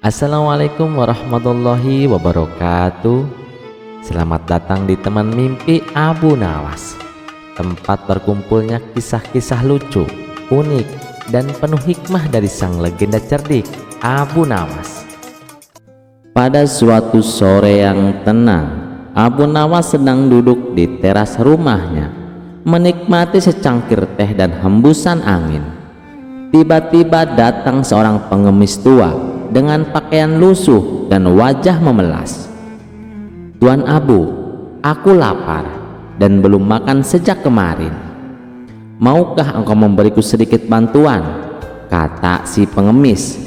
Assalamualaikum warahmatullahi wabarakatuh. Selamat datang di Teman Mimpi Abu Nawas, tempat berkumpulnya kisah-kisah lucu, unik, dan penuh hikmah dari sang legenda cerdik Abu Nawas. Pada suatu sore yang tenang, Abu Nawas sedang duduk di teras rumahnya, menikmati secangkir teh dan hembusan angin. Tiba-tiba datang seorang pengemis tua dengan pakaian lusuh dan wajah memelas. "Tuan Abu, aku lapar dan belum makan sejak kemarin. Maukah engkau memberiku sedikit bantuan?" kata si pengemis.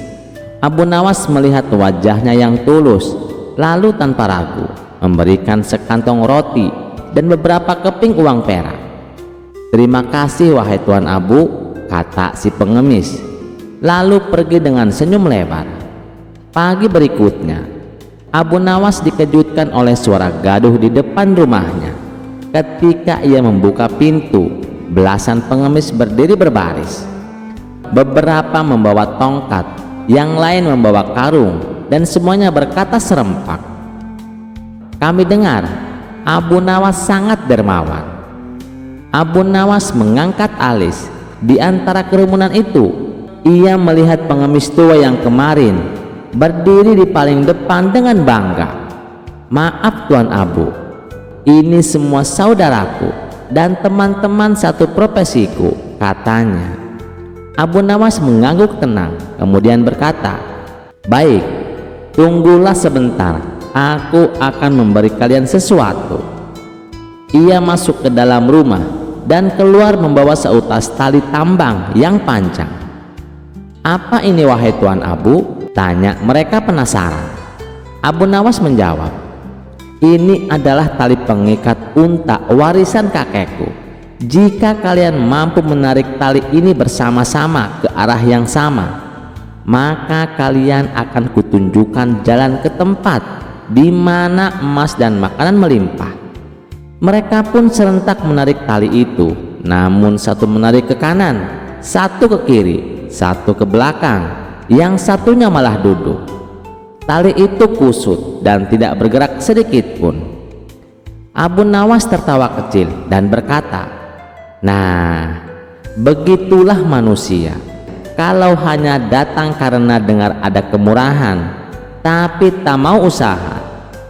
Abu Nawas melihat wajahnya yang tulus, lalu tanpa ragu memberikan sekantong roti dan beberapa keping uang perak. "Terima kasih wahai Tuan Abu," kata si pengemis, lalu pergi dengan senyum lebar. Pagi berikutnya, Abu Nawas dikejutkan oleh suara gaduh di depan rumahnya. Ketika ia membuka pintu, belasan pengemis berdiri berbaris. Beberapa membawa tongkat, yang lain membawa karung, dan semuanya berkata serempak, "Kami dengar Abu Nawas sangat dermawan." Abu Nawas mengangkat alis. Di antara kerumunan itu, ia melihat pengemis tua yang kemarin berdiri di paling depan dengan bangga. "Maaf Tuan Abu, ini semua saudaraku dan teman-teman satu profesiku," katanya. Abu Nawas mengangguk tenang, kemudian berkata, "Baik, tunggulah sebentar, aku akan memberi kalian sesuatu." Ia masuk ke dalam rumah dan keluar membawa seutas tali tambang yang panjang. "Apa ini wahai Tuan Abu?" tanya mereka penasaran. Abu Nawas menjawab, "Ini adalah tali pengikat unta warisan kakekku. Jika kalian mampu menarik tali ini bersama-sama ke arah yang sama, maka kalian akan kutunjukkan jalan ke tempat di mana emas dan makanan melimpah." Mereka pun serentak menarik tali itu, namun satu menarik ke kanan, satu ke kiri, satu ke belakang, yang satunya malah duduk. Tali itu kusut dan tidak bergerak sedikit pun. Abu Nawas tertawa kecil dan berkata, "Nah, begitulah manusia. Kalau hanya datang karena dengar ada kemurahan, tapi tak mau usaha,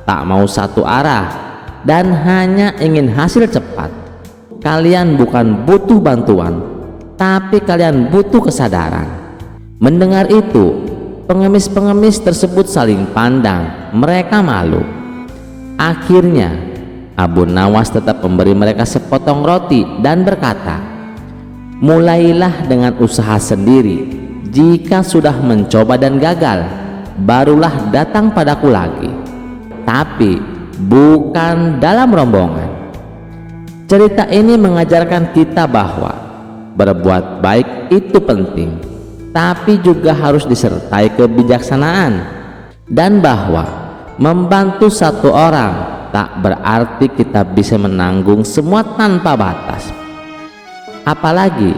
tak mau satu arah, dan hanya ingin hasil cepat. Kalian bukan butuh bantuan, tapi kalian butuh kesadaran." Mendengar itu, pengemis-pengemis tersebut saling pandang. Mereka malu. Akhirnya Abu Nawas tetap memberi mereka sepotong roti dan berkata, "Mulailah dengan usaha sendiri. Jika sudah mencoba dan gagal, barulah datang padaku lagi, tapi bukan dalam rombongan." Cerita ini mengajarkan kita bahwa berbuat baik itu penting, tapi juga harus disertai kebijaksanaan, dan bahwa membantu satu orang tak berarti kita bisa menanggung semua tanpa batas, apalagi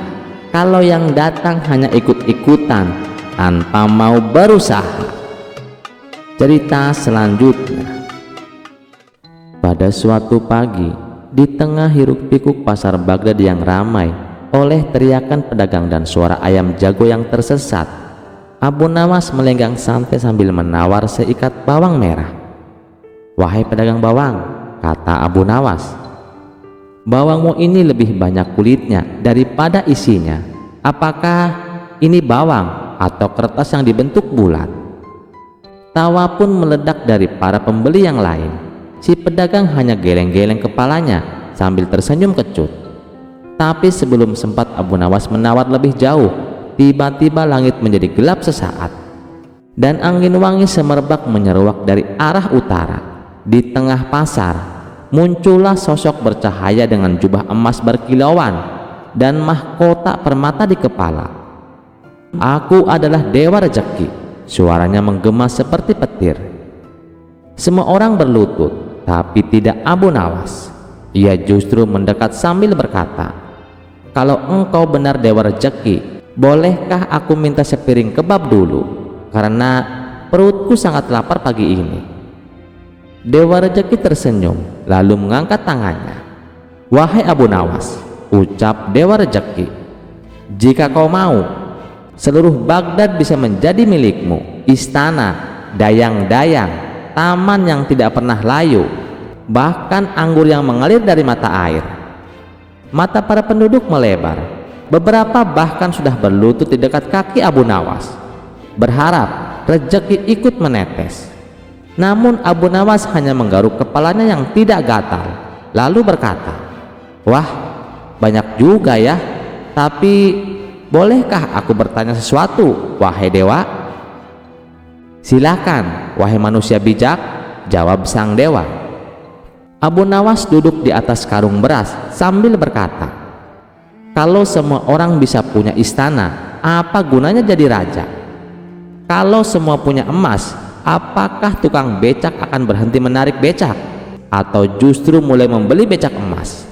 kalau yang datang hanya ikut-ikutan tanpa mau berusaha. Cerita selanjutnya. Pada suatu pagi, di tengah hiruk-pikuk pasar Baghdad yang ramai oleh teriakan pedagang dan suara ayam jago yang tersesat, Abu Nawas melenggang santai sambil menawar seikat bawang merah. "Wahai pedagang bawang," kata Abu Nawas, "bawangmu ini lebih banyak kulitnya daripada isinya. Apakah ini bawang atau kertas yang dibentuk bulat?" Tawa pun meledak dari para pembeli yang lain. Si pedagang hanya geleng-geleng kepalanya sambil tersenyum kecut. Tapi sebelum sempat Abu Nawas menawar lebih jauh, tiba-tiba langit menjadi gelap sesaat dan angin wangi semerbak menyeruak dari arah utara. Di tengah pasar muncullah sosok bercahaya dengan jubah emas berkilauan dan mahkota permata di kepala. "Aku adalah Dewa Rezeki," suaranya menggema seperti petir. Semua orang berlutut, tapi tidak Abu Nawas. Ia justru mendekat sambil berkata, "Kalau engkau benar Dewa Rezeki, bolehkah aku minta sepiring kebab dulu? Karena perutku sangat lapar pagi ini." Dewa Rejeki tersenyum lalu mengangkat tangannya. "Wahai Abu Nawas," ucap Dewa Rejeki, "jika kau mau, seluruh Baghdad bisa menjadi milikmu. Istana, dayang-dayang, taman yang tidak pernah layu, bahkan anggur yang mengalir dari mata air." Mata para penduduk melebar. Beberapa bahkan sudah berlutut di dekat kaki Abu Nawas, berharap rezeki ikut menetes. Namun Abu Nawas hanya menggaruk kepalanya yang tidak gatal, lalu berkata, "Wah, banyak juga ya. Tapi bolehkah aku bertanya sesuatu, wahai dewa?" "Silakan, wahai manusia bijak," jawab sang dewa. Abu Nawas duduk di atas karung beras sambil berkata, "Kalau semua orang bisa punya istana, apa gunanya jadi raja? Kalau semua punya emas, apakah tukang becak akan berhenti menarik becak atau justru mulai membeli becak emas?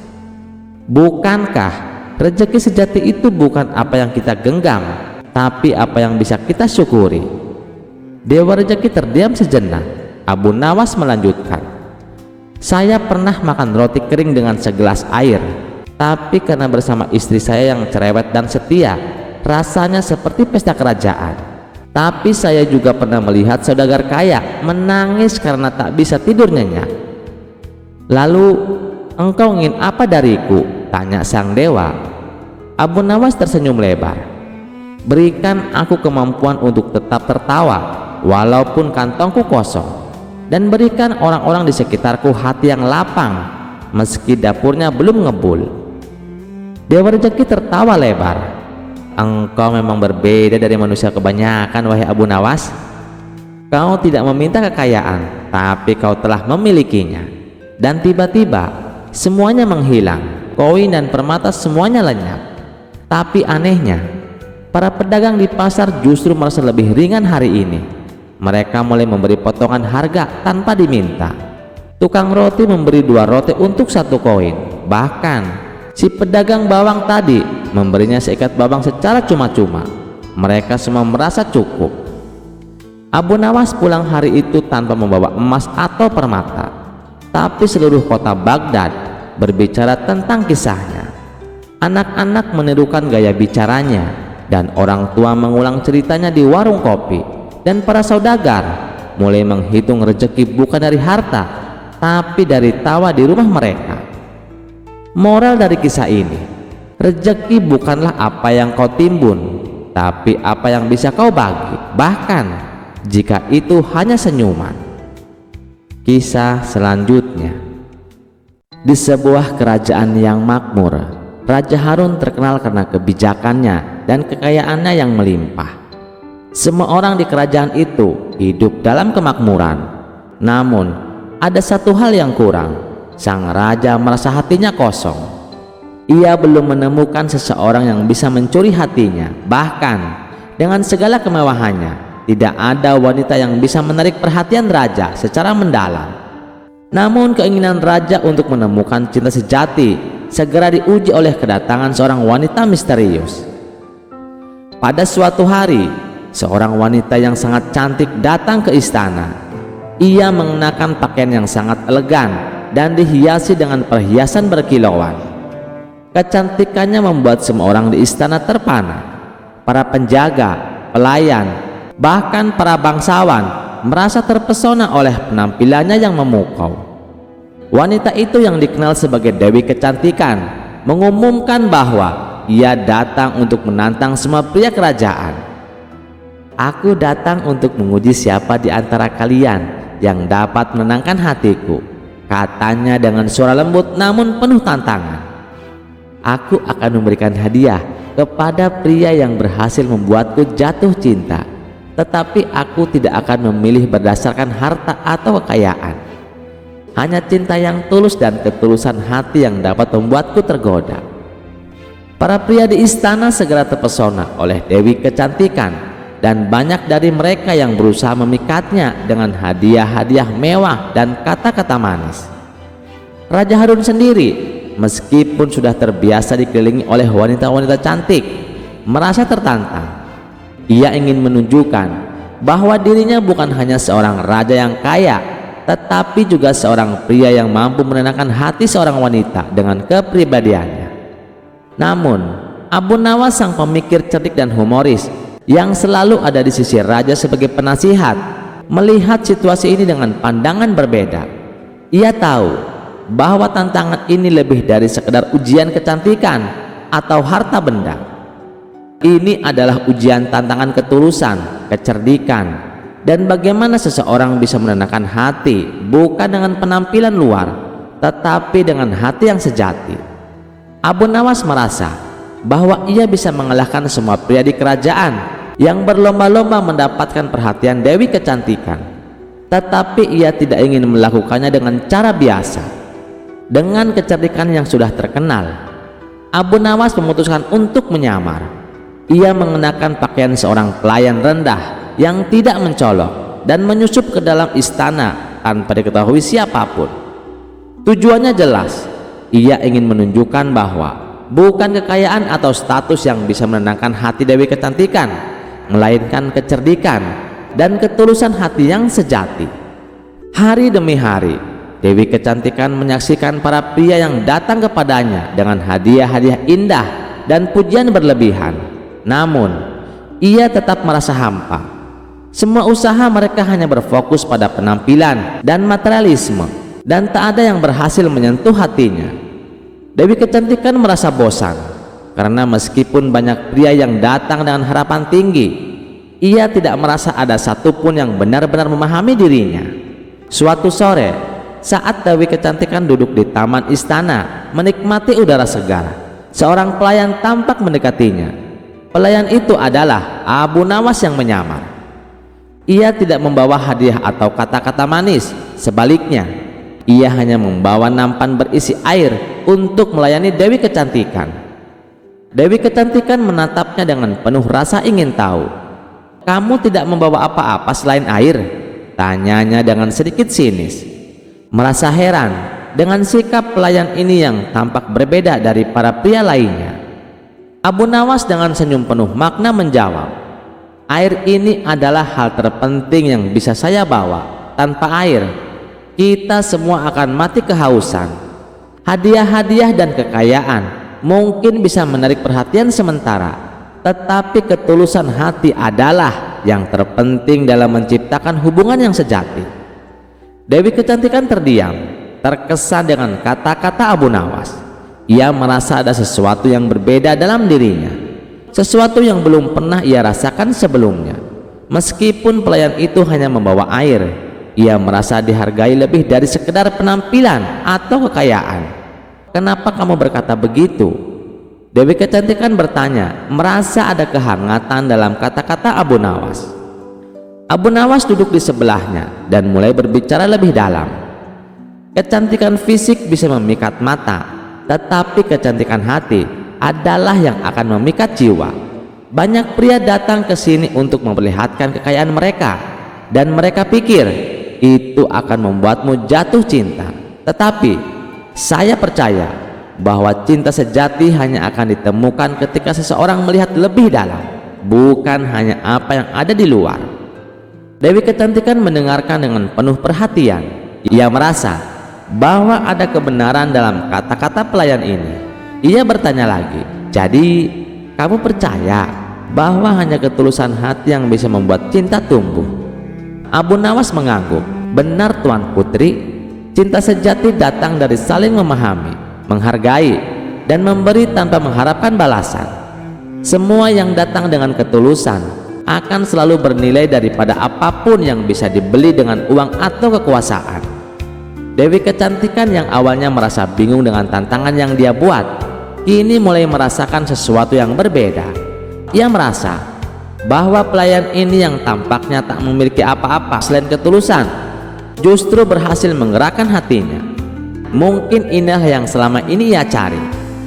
Bukankah rezeki sejati itu bukan apa yang kita genggam, tapi apa yang bisa kita syukuri?" Dewa Rejeki terdiam sejenak. Abu Nawas melanjutkan, "Saya pernah makan roti kering dengan segelas air, tapi karena bersama istri saya yang cerewet dan setia, rasanya seperti pesta kerajaan. Tapi saya juga pernah melihat saudagar kaya menangis karena tak bisa tidur nyenyak." "Lalu engkau ingin apa dariku?" tanya sang dewa. Abu Nawas tersenyum lebar. "Berikan aku kemampuan untuk tetap tertawa walaupun kantongku kosong, dan berikan orang-orang di sekitarku hati yang lapang meski dapurnya belum ngebul." Dewa Rejeki tertawa lebar. "Engkau memang berbeda dari manusia kebanyakan, wahai Abu Nawas. Kau tidak meminta kekayaan, tapi kau telah memilikinya. Dan tiba-tiba semuanya menghilang, koin dan permata semuanya lenyap. Tapi anehnya, para pedagang di pasar justru merasa lebih ringan hari ini. Mereka mulai memberi potongan harga tanpa diminta. Tukang roti memberi 2 roti untuk 1 koin. Bahkan si pedagang bawang tadi memberinya seikat bawang secara cuma-cuma. Mereka semua merasa cukup." Abu Nawas pulang hari itu tanpa membawa emas atau permata, tapi seluruh kota Baghdad berbicara tentang kisahnya. Anak-anak menirukan gaya bicaranya, dan orang tua mengulang ceritanya di warung kopi, dan para saudagar mulai menghitung rezeki bukan dari harta, tapi dari tawa di rumah mereka. Moral dari kisah ini, rezeki bukanlah apa yang kau timbun, tapi apa yang bisa kau bagi, bahkan jika itu hanya senyuman. Kisah selanjutnya. Di sebuah kerajaan yang makmur, Raja Harun terkenal karena kebijakannya dan kekayaannya yang melimpah. Semua orang di kerajaan itu hidup dalam kemakmuran. Namun ada satu hal yang kurang. Sang raja merasa hatinya kosong. Ia belum menemukan seseorang yang bisa mencuri hatinya. Bahkan dengan segala kemewahannya, tidak ada wanita yang bisa menarik perhatian raja secara mendalam. Namun keinginan raja untuk menemukan cinta sejati segera diuji oleh kedatangan seorang wanita misterius. Pada suatu hari, seorang wanita yang sangat cantik datang ke istana. Ia mengenakan pakaian yang sangat elegan dan dihiasi dengan perhiasan berkilauan. Kecantikannya membuat semua orang di istana terpana. Para penjaga, pelayan, bahkan para bangsawan merasa terpesona oleh penampilannya yang memukau. Wanita itu yang dikenal sebagai Dewi Kecantikan mengumumkan bahwa ia datang untuk menantang semua pria kerajaan. "Aku datang untuk menguji siapa di antara kalian yang dapat menenangkan hatiku," katanya dengan suara lembut namun penuh tantangan. "Aku akan memberikan hadiah kepada pria yang berhasil membuatku jatuh cinta, tetapi aku tidak akan memilih berdasarkan harta atau kekayaan. Hanya cinta yang tulus dan ketulusan hati yang dapat membuatku tergoda." Para pria di istana segera terpesona oleh Dewi Kecantikan, dan banyak dari mereka yang berusaha memikatnya dengan hadiah-hadiah mewah dan kata-kata manis. Raja Harun sendiri, meskipun sudah terbiasa dikelilingi oleh wanita-wanita cantik, merasa tertantang. Ia ingin menunjukkan bahwa dirinya bukan hanya seorang raja yang kaya, tetapi juga seorang pria yang mampu menenangkan hati seorang wanita dengan kepribadiannya. Namun, Abu Nawas, sang pemikir cerdik dan humoris yang selalu ada di sisi raja sebagai penasihat, melihat situasi ini dengan pandangan berbeda. Ia tahu bahwa tantangan ini lebih dari sekedar ujian kecantikan atau harta benda. Ini adalah ujian tantangan ketulusan, kecerdikan, dan bagaimana seseorang bisa menenangkan hati bukan dengan penampilan luar, tetapi dengan hati yang sejati. Abu Nawas merasa bahwa ia bisa mengalahkan semua pria di kerajaan yang berlomba-lomba mendapatkan perhatian Dewi Kecantikan, tetapi ia tidak ingin melakukannya dengan cara biasa. Dengan kecerdikan yang sudah terkenal, Abu Nawas memutuskan untuk menyamar. Ia mengenakan pakaian seorang pelayan rendah yang tidak mencolok dan menyusup ke dalam istana tanpa diketahui siapapun. Tujuannya jelas, ia ingin menunjukkan bahwa bukan kekayaan atau status yang bisa menenangkan hati Dewi Kecantikan, melainkan kecerdikan dan ketulusan hati yang sejati. Hari demi hari, Dewi Kecantikan menyaksikan para pria yang datang kepadanya dengan hadiah-hadiah indah dan pujian berlebihan. Namun, ia tetap merasa hampa. Semua usaha mereka hanya berfokus pada penampilan dan materialisme, dan tak ada yang berhasil menyentuh hatinya. Dewi Kecantikan merasa bosan, karena meskipun banyak pria yang datang dengan harapan tinggi, ia tidak merasa ada satupun yang benar-benar memahami dirinya. Suatu sore, saat Dewi Kecantikan duduk di taman istana menikmati udara segar, seorang pelayan tampak mendekatinya. Pelayan itu adalah Abu Nawas yang menyamar. Ia tidak membawa hadiah atau kata-kata manis, sebaliknya ia hanya membawa nampan berisi air untuk melayani Dewi Kecantikan. Dewi Kecantikan menatapnya dengan penuh rasa ingin tahu. "Kamu tidak membawa apa-apa selain air?" tanyanya dengan sedikit sinis. Merasa heran dengan sikap pelayan ini yang tampak berbeda dari para pria lainnya, Abu Nawas dengan senyum penuh makna menjawab, "Air ini adalah hal terpenting yang bisa saya bawa. Tanpa air, kita semua akan mati kehausan. Hadiah-hadiah dan kekayaan mungkin bisa menarik perhatian sementara, tetapi ketulusan hati adalah yang terpenting dalam menciptakan hubungan yang sejati." Dewi Kecantikan terdiam, terkesan dengan kata-kata Abu Nawas. Ia merasa ada sesuatu yang berbeda dalam dirinya, sesuatu yang belum pernah ia rasakan sebelumnya. Meskipun pelayan itu hanya membawa air, ia merasa dihargai lebih dari sekedar penampilan atau kekayaan. "Kenapa kamu berkata begitu?" Dewi Kecantikan bertanya, merasa ada kehangatan dalam kata-kata Abu Nawas. Abu Nawas duduk di sebelahnya dan mulai berbicara lebih dalam. Kecantikan fisik bisa memikat mata, tetapi kecantikan hati adalah yang akan memikat jiwa. Banyak pria datang ke sini untuk memperlihatkan kekayaan mereka, dan mereka pikir itu akan membuatmu jatuh cinta. Tetapi saya percaya bahwa cinta sejati hanya akan ditemukan ketika seseorang melihat lebih dalam, bukan hanya apa yang ada di luar. Dewi Kecantikan mendengarkan dengan penuh perhatian. Ia merasa bahwa ada kebenaran dalam kata-kata pelayan ini. Ia bertanya lagi, "Jadi kamu percaya bahwa hanya ketulusan hati yang bisa membuat cinta tumbuh?" Abu Nawas mengangguk. "Benar Tuan Putri, cinta sejati datang dari saling memahami, menghargai, dan memberi tanpa mengharapkan balasan. Semua yang datang dengan ketulusan akan selalu bernilai daripada apapun yang bisa dibeli dengan uang atau kekuasaan." Dewi Kecantikan yang awalnya merasa bingung dengan tantangan yang dia buat, kini mulai merasakan sesuatu yang berbeda. Ia merasa bahwa pelayan ini yang tampaknya tak memiliki apa-apa selain ketulusan, justru berhasil menggerakkan hatinya. Mungkin inilah yang selama ini ia cari,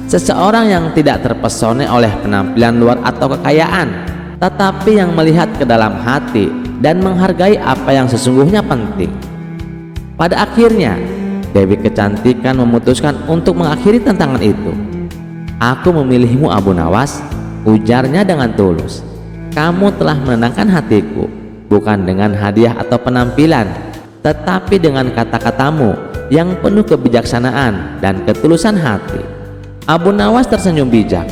seseorang yang tidak terpesona oleh penampilan luar atau kekayaan, tetapi yang melihat ke dalam hati dan menghargai apa yang sesungguhnya penting. Pada akhirnya, Dewi Kecantikan memutuskan untuk mengakhiri tantangan itu. "Aku memilihmu Abu Nawas," ujarnya dengan tulus. "Kamu telah menenangkan hatiku, bukan dengan hadiah atau penampilan, tetapi dengan kata-katamu yang penuh kebijaksanaan dan ketulusan hati. Abu Nawas tersenyum bijak.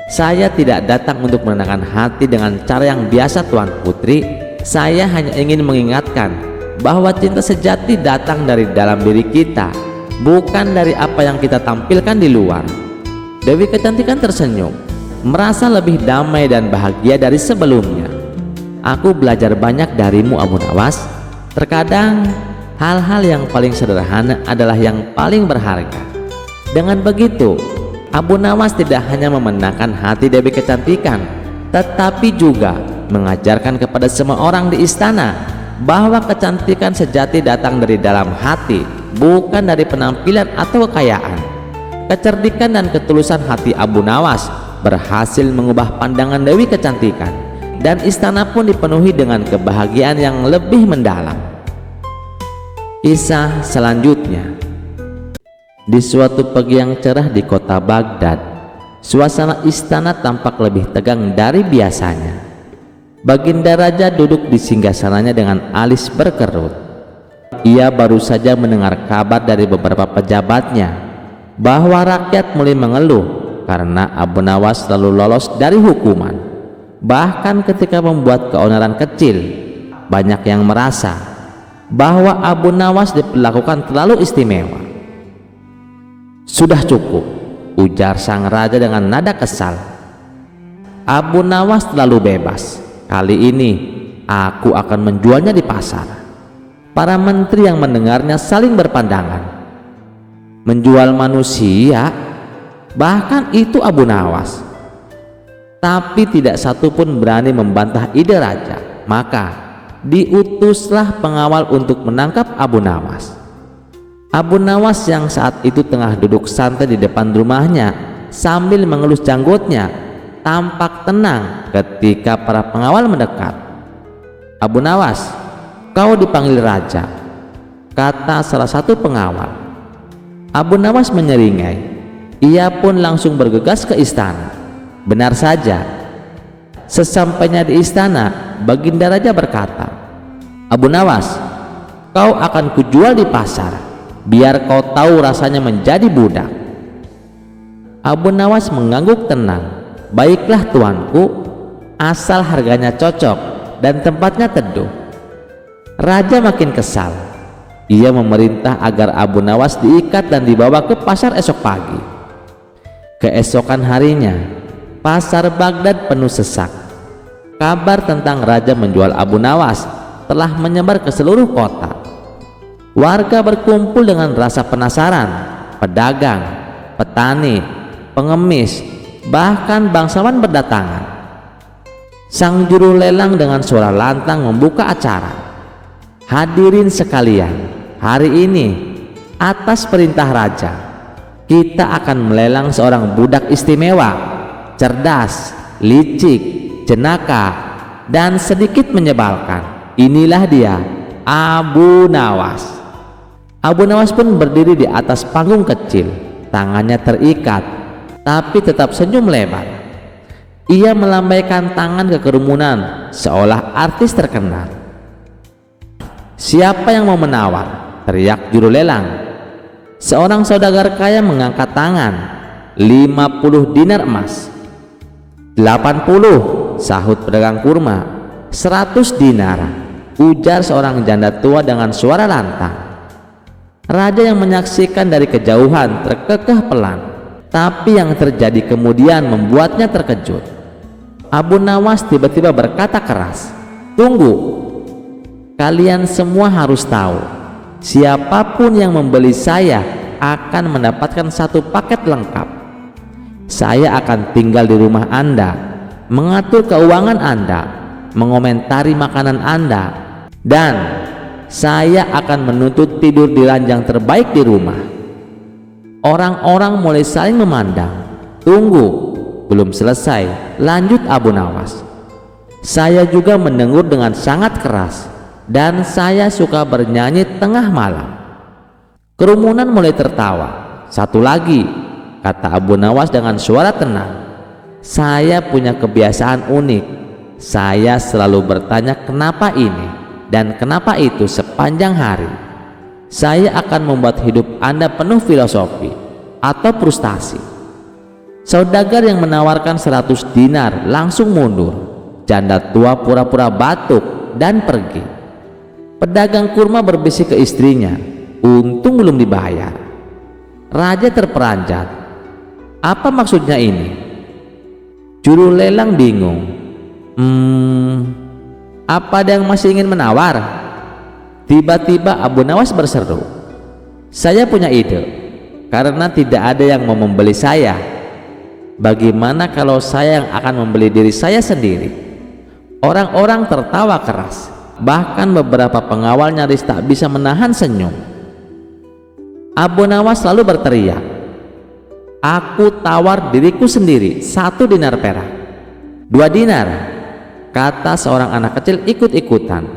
Saya tidak datang untuk menenangkan hati dengan cara yang biasa, Tuan Putri. Saya hanya ingin mengingatkan bahwa cinta sejati datang dari dalam diri kita, bukan dari apa yang kita tampilkan di luar. Dewi Kecantikan tersenyum, merasa lebih damai dan bahagia dari sebelumnya. Aku belajar banyak darimu, Abu Nawas. Terkadang hal-hal yang paling sederhana adalah yang paling berharga. Dengan begitu, Abu Nawas tidak hanya memenangkan hati Dewi Kecantikan, tetapi juga mengajarkan kepada semua orang di istana bahwa kecantikan sejati datang dari dalam hati, bukan dari penampilan atau kekayaan. Kecerdikan dan ketulusan hati Abu Nawas berhasil mengubah pandangan Dewi Kecantikan, dan istana pun dipenuhi dengan kebahagiaan yang lebih mendalam. Kisah selanjutnya. Di suatu pagi yang cerah di kota Baghdad, suasana istana tampak lebih tegang dari biasanya. Baginda Raja duduk di singgasananya dengan alis berkerut. Ia baru saja mendengar kabar dari beberapa pejabatnya bahwa rakyat mulai mengeluh karena Abu Nawas selalu lolos dari hukuman. Bahkan ketika membuat keonaran kecil, banyak yang merasa bahwa Abu Nawas diperlakukan terlalu istimewa. "Sudah cukup," ujar sang raja dengan nada kesal. "Abu Nawas terlalu bebas. Kali ini aku akan menjualnya di pasar." Para menteri yang mendengarnya saling berpandangan. Menjual manusia? Bahkan itu Abu Nawas. Tapi tidak satu pun berani membantah ide raja. Maka diutuslah pengawal untuk menangkap Abu Nawas. Abu Nawas yang saat itu tengah duduk santai di depan rumahnya sambil mengelus janggutnya, tampak tenang ketika para pengawal mendekat. "Abu Nawas, kau dipanggil raja," kata salah satu pengawal. Abu Nawas menyeringai. Ia pun langsung bergegas ke istana. Benar saja, sesampainya di istana, Baginda Raja berkata, "Abu Nawas, kau akan kujual di pasar, biar kau tahu rasanya menjadi budak." Abu Nawas mengangguk tenang. "Baiklah tuanku, asal harganya cocok dan tempatnya teduh." Raja makin kesal. Ia memerintah agar Abu Nawas diikat dan dibawa ke pasar esok pagi. Keesokan harinya, pasar Baghdad penuh sesak. Kabar tentang raja menjual Abu Nawas telah menyebar ke seluruh kota. Warga berkumpul dengan rasa penasaran. Pedagang, petani, pengemis, bahkan bangsawan berdatangan. Sang juru lelang dengan suara lantang membuka acara. "Hadirin sekalian, hari ini atas perintah raja, kita akan melelang seorang budak istimewa, cerdas, licik, jenaka, dan sedikit menyebalkan. Inilah dia, Abu Nawas." Abu Nawas pun berdiri di atas panggung kecil, tangannya terikat, tapi tetap senyum lebar. Ia melambaikan tangan ke kerumunan seolah artis terkenal. "Siapa yang mau menawar?" teriak juru lelang. Seorang saudagar kaya mengangkat tangan. 50 dinar emas. 80, sahut pedagang kurma. 100 dinar, ujar seorang janda tua dengan suara lantang. Raja yang menyaksikan dari kejauhan terkekeh pelan, tapi yang terjadi kemudian membuatnya terkejut. Abu Nawas tiba-tiba berkata keras, "Tunggu, kalian semua harus tahu, siapapun yang membeli saya akan mendapatkan satu paket lengkap. Saya akan tinggal di rumah Anda, mengatur keuangan Anda, mengomentari makanan Anda, dan saya akan menuntut tidur di ranjang terbaik di rumah." Orang-orang mulai saling memandang. "Tunggu, belum selesai," lanjut Abu Nawas. "Saya juga mendengur dengan sangat keras, dan saya suka bernyanyi tengah malam." Kerumunan mulai tertawa. "Satu lagi," kata Abu Nawas dengan suara tenang, "saya punya kebiasaan unik. Saya selalu bertanya kenapa ini dan kenapa itu sepanjang hari. Saya akan membuat hidup Anda penuh filosofi atau frustasi. Saudagar yang menawarkan 100 dinar langsung mundur. Janda tua pura-pura batuk dan pergi. Pedagang kurma berbisik ke istrinya, untung belum dibayar. Raja terperanjat. Apa maksudnya ini? Juru lelang bingung. Apa ada yang masih ingin menawar? Tiba-tiba Abu Nawas berseru, saya punya ide. Karena tidak ada yang mau membeli saya, bagaimana kalau saya yang akan membeli diri saya sendiri? Orang-orang tertawa keras. Bahkan beberapa pengawal nyaris tak bisa menahan senyum. Abu Nawas lalu berteriak, aku tawar diriku sendiri 1 dinar perak. 2 dinar, kata seorang anak kecil ikut-ikutan.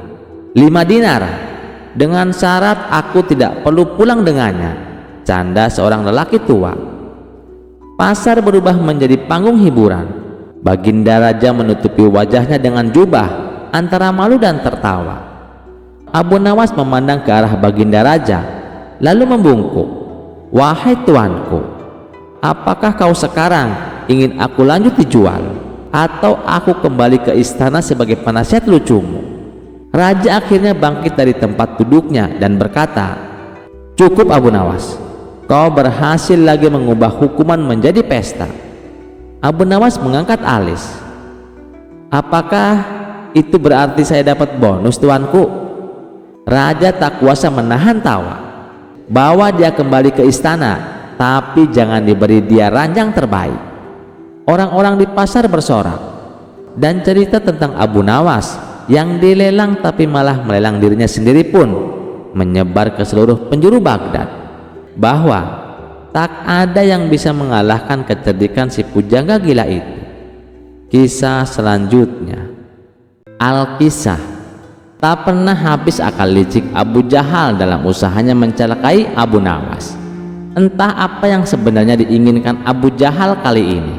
5 dinar, dengan syarat aku tidak perlu pulang dengannya, canda seorang lelaki tua. Pasar berubah menjadi panggung hiburan. Baginda Raja menutupi wajahnya dengan jubah antara malu dan tertawa. Abu Nawas memandang ke arah Baginda Raja lalu membungkuk, wahai tuanku, apakah kau sekarang ingin aku lanjut dijual atau aku kembali ke istana sebagai penasihat lucumu? Raja akhirnya bangkit dari tempat duduknya dan berkata, cukup Abu Nawas, kau berhasil lagi mengubah hukuman menjadi pesta. Abu Nawas mengangkat alis. Apakah itu berarti saya dapat bonus tuanku? Raja tak kuasa menahan tawa. Bawa dia kembali ke istana, tapi jangan diberi dia ranjang terbaik. Orang-orang di pasar bersorak dan cerita tentang Abu Nawas yang dilelang tapi malah melelang dirinya sendiri pun menyebar ke seluruh penjuru Baghdad, bahwa tak ada yang bisa mengalahkan kecerdikan si pujangga gila itu. Kisah selanjutnya, Al-Kisah. Tak pernah habis akal licik Abu Jahal dalam usahanya mencelakai Abu Nawas. Entah apa yang sebenarnya diinginkan Abu Jahal kali ini.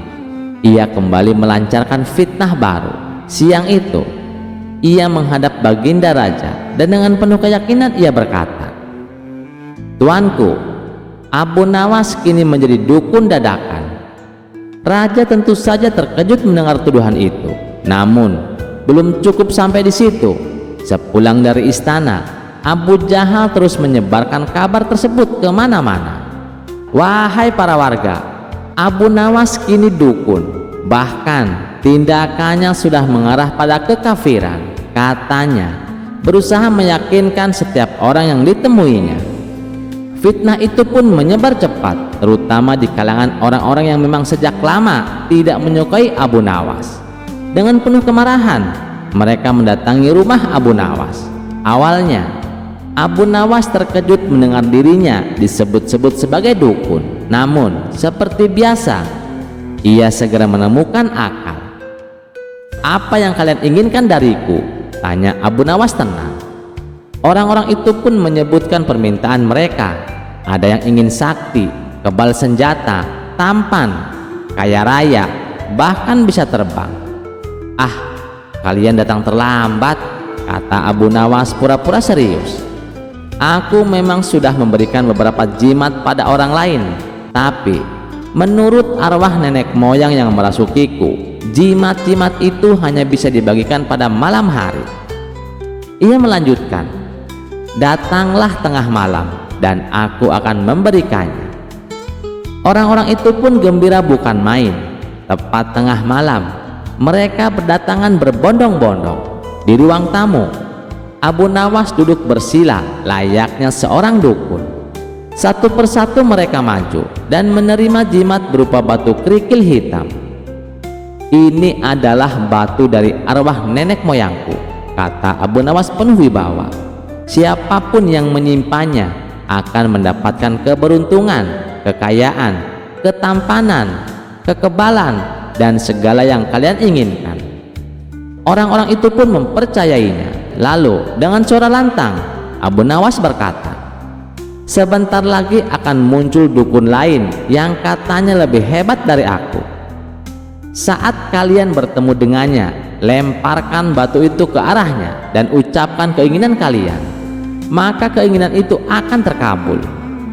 Ia kembali melancarkan fitnah baru. Siang itu ia menghadap Baginda Raja dan dengan penuh keyakinan ia berkata, tuanku, Abu Nawas kini menjadi dukun dadakan. Raja tentu saja terkejut mendengar tuduhan itu. Namun belum cukup sampai di situ. Sepulang dari istana, Abu Jahal terus menyebarkan kabar tersebut kemana-mana. Wahai para warga, Abu Nawas kini dukun. Bahkan tindakannya sudah mengarah pada kekafiran. Katanya berusaha meyakinkan setiap orang yang ditemuinya. Fitnah itu pun menyebar cepat, terutama di kalangan orang-orang yang memang sejak lama tidak menyukai Abu Nawas. Dengan penuh kemarahan, mereka mendatangi rumah Abu Nawas. Awalnya, Abu Nawas terkejut mendengar dirinya disebut-sebut sebagai dukun. Namun, seperti biasa, ia segera menemukan akal. Apa yang kalian inginkan dariku? Tanya Abu Nawas tenang. Orang-orang itu pun menyebutkan permintaan mereka. Ada yang ingin sakti, kebal senjata, tampan, kaya raya, bahkan bisa terbang. Ah, kalian datang terlambat, kata Abu Nawas pura-pura serius. Aku memang sudah memberikan beberapa jimat pada orang lain, tapi menurut arwah nenek moyang yang merasukiku, jimat-jimat itu hanya bisa dibagikan pada malam hari. Ia melanjutkan, datanglah tengah malam dan aku akan memberikannya. Orang-orang itu pun gembira bukan main. Tepat tengah malam, mereka berdatangan berbondong-bondong. Di ruang tamu, Abu Nawas duduk bersila layaknya seorang dukun. Satu persatu mereka maju dan menerima jimat berupa batu kerikil hitam. Ini adalah batu dari arwah nenek moyangku, kata Abu Nawas penuh wibawa. Siapapun yang menyimpannya akan mendapatkan keberuntungan, kekayaan, ketampanan, kekebalan, dan segala yang kalian inginkan. Orang-orang itu pun mempercayainya. Lalu dengan suara lantang, Abu Nawas berkata, sebentar lagi akan muncul dukun lain yang katanya lebih hebat dari aku. Saat kalian bertemu dengannya, lemparkan batu itu ke arahnya dan ucapkan keinginan kalian, maka keinginan itu akan terkabul."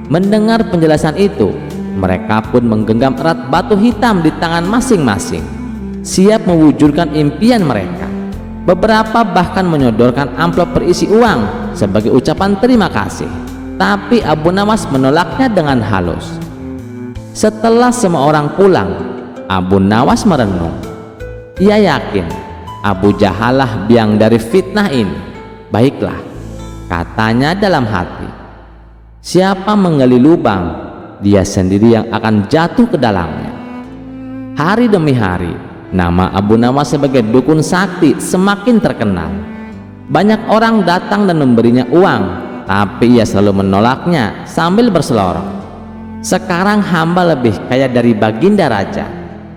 Mendengar penjelasan itu, mereka pun menggenggam erat batu hitam di tangan masing-masing, siap mewujudkan impian mereka. Beberapa bahkan menyodorkan amplop berisi uang sebagai ucapan terima kasih, tapi Abu Nawas menolaknya dengan halus. Setelah semua orang pulang, Abu Nawas merenung. Ia yakin Abu Jahal lah biang dari fitnah ini. "Baiklah," katanya dalam hati, "siapa menggali lubang, dia sendiri yang akan jatuh ke dalamnya." Hari demi hari, nama Abu Nawas sebagai dukun sakti semakin terkenal. Banyak orang datang dan memberinya uang, tapi ia selalu menolaknya sambil berselorong. "Sekarang hamba lebih kaya dari baginda raja.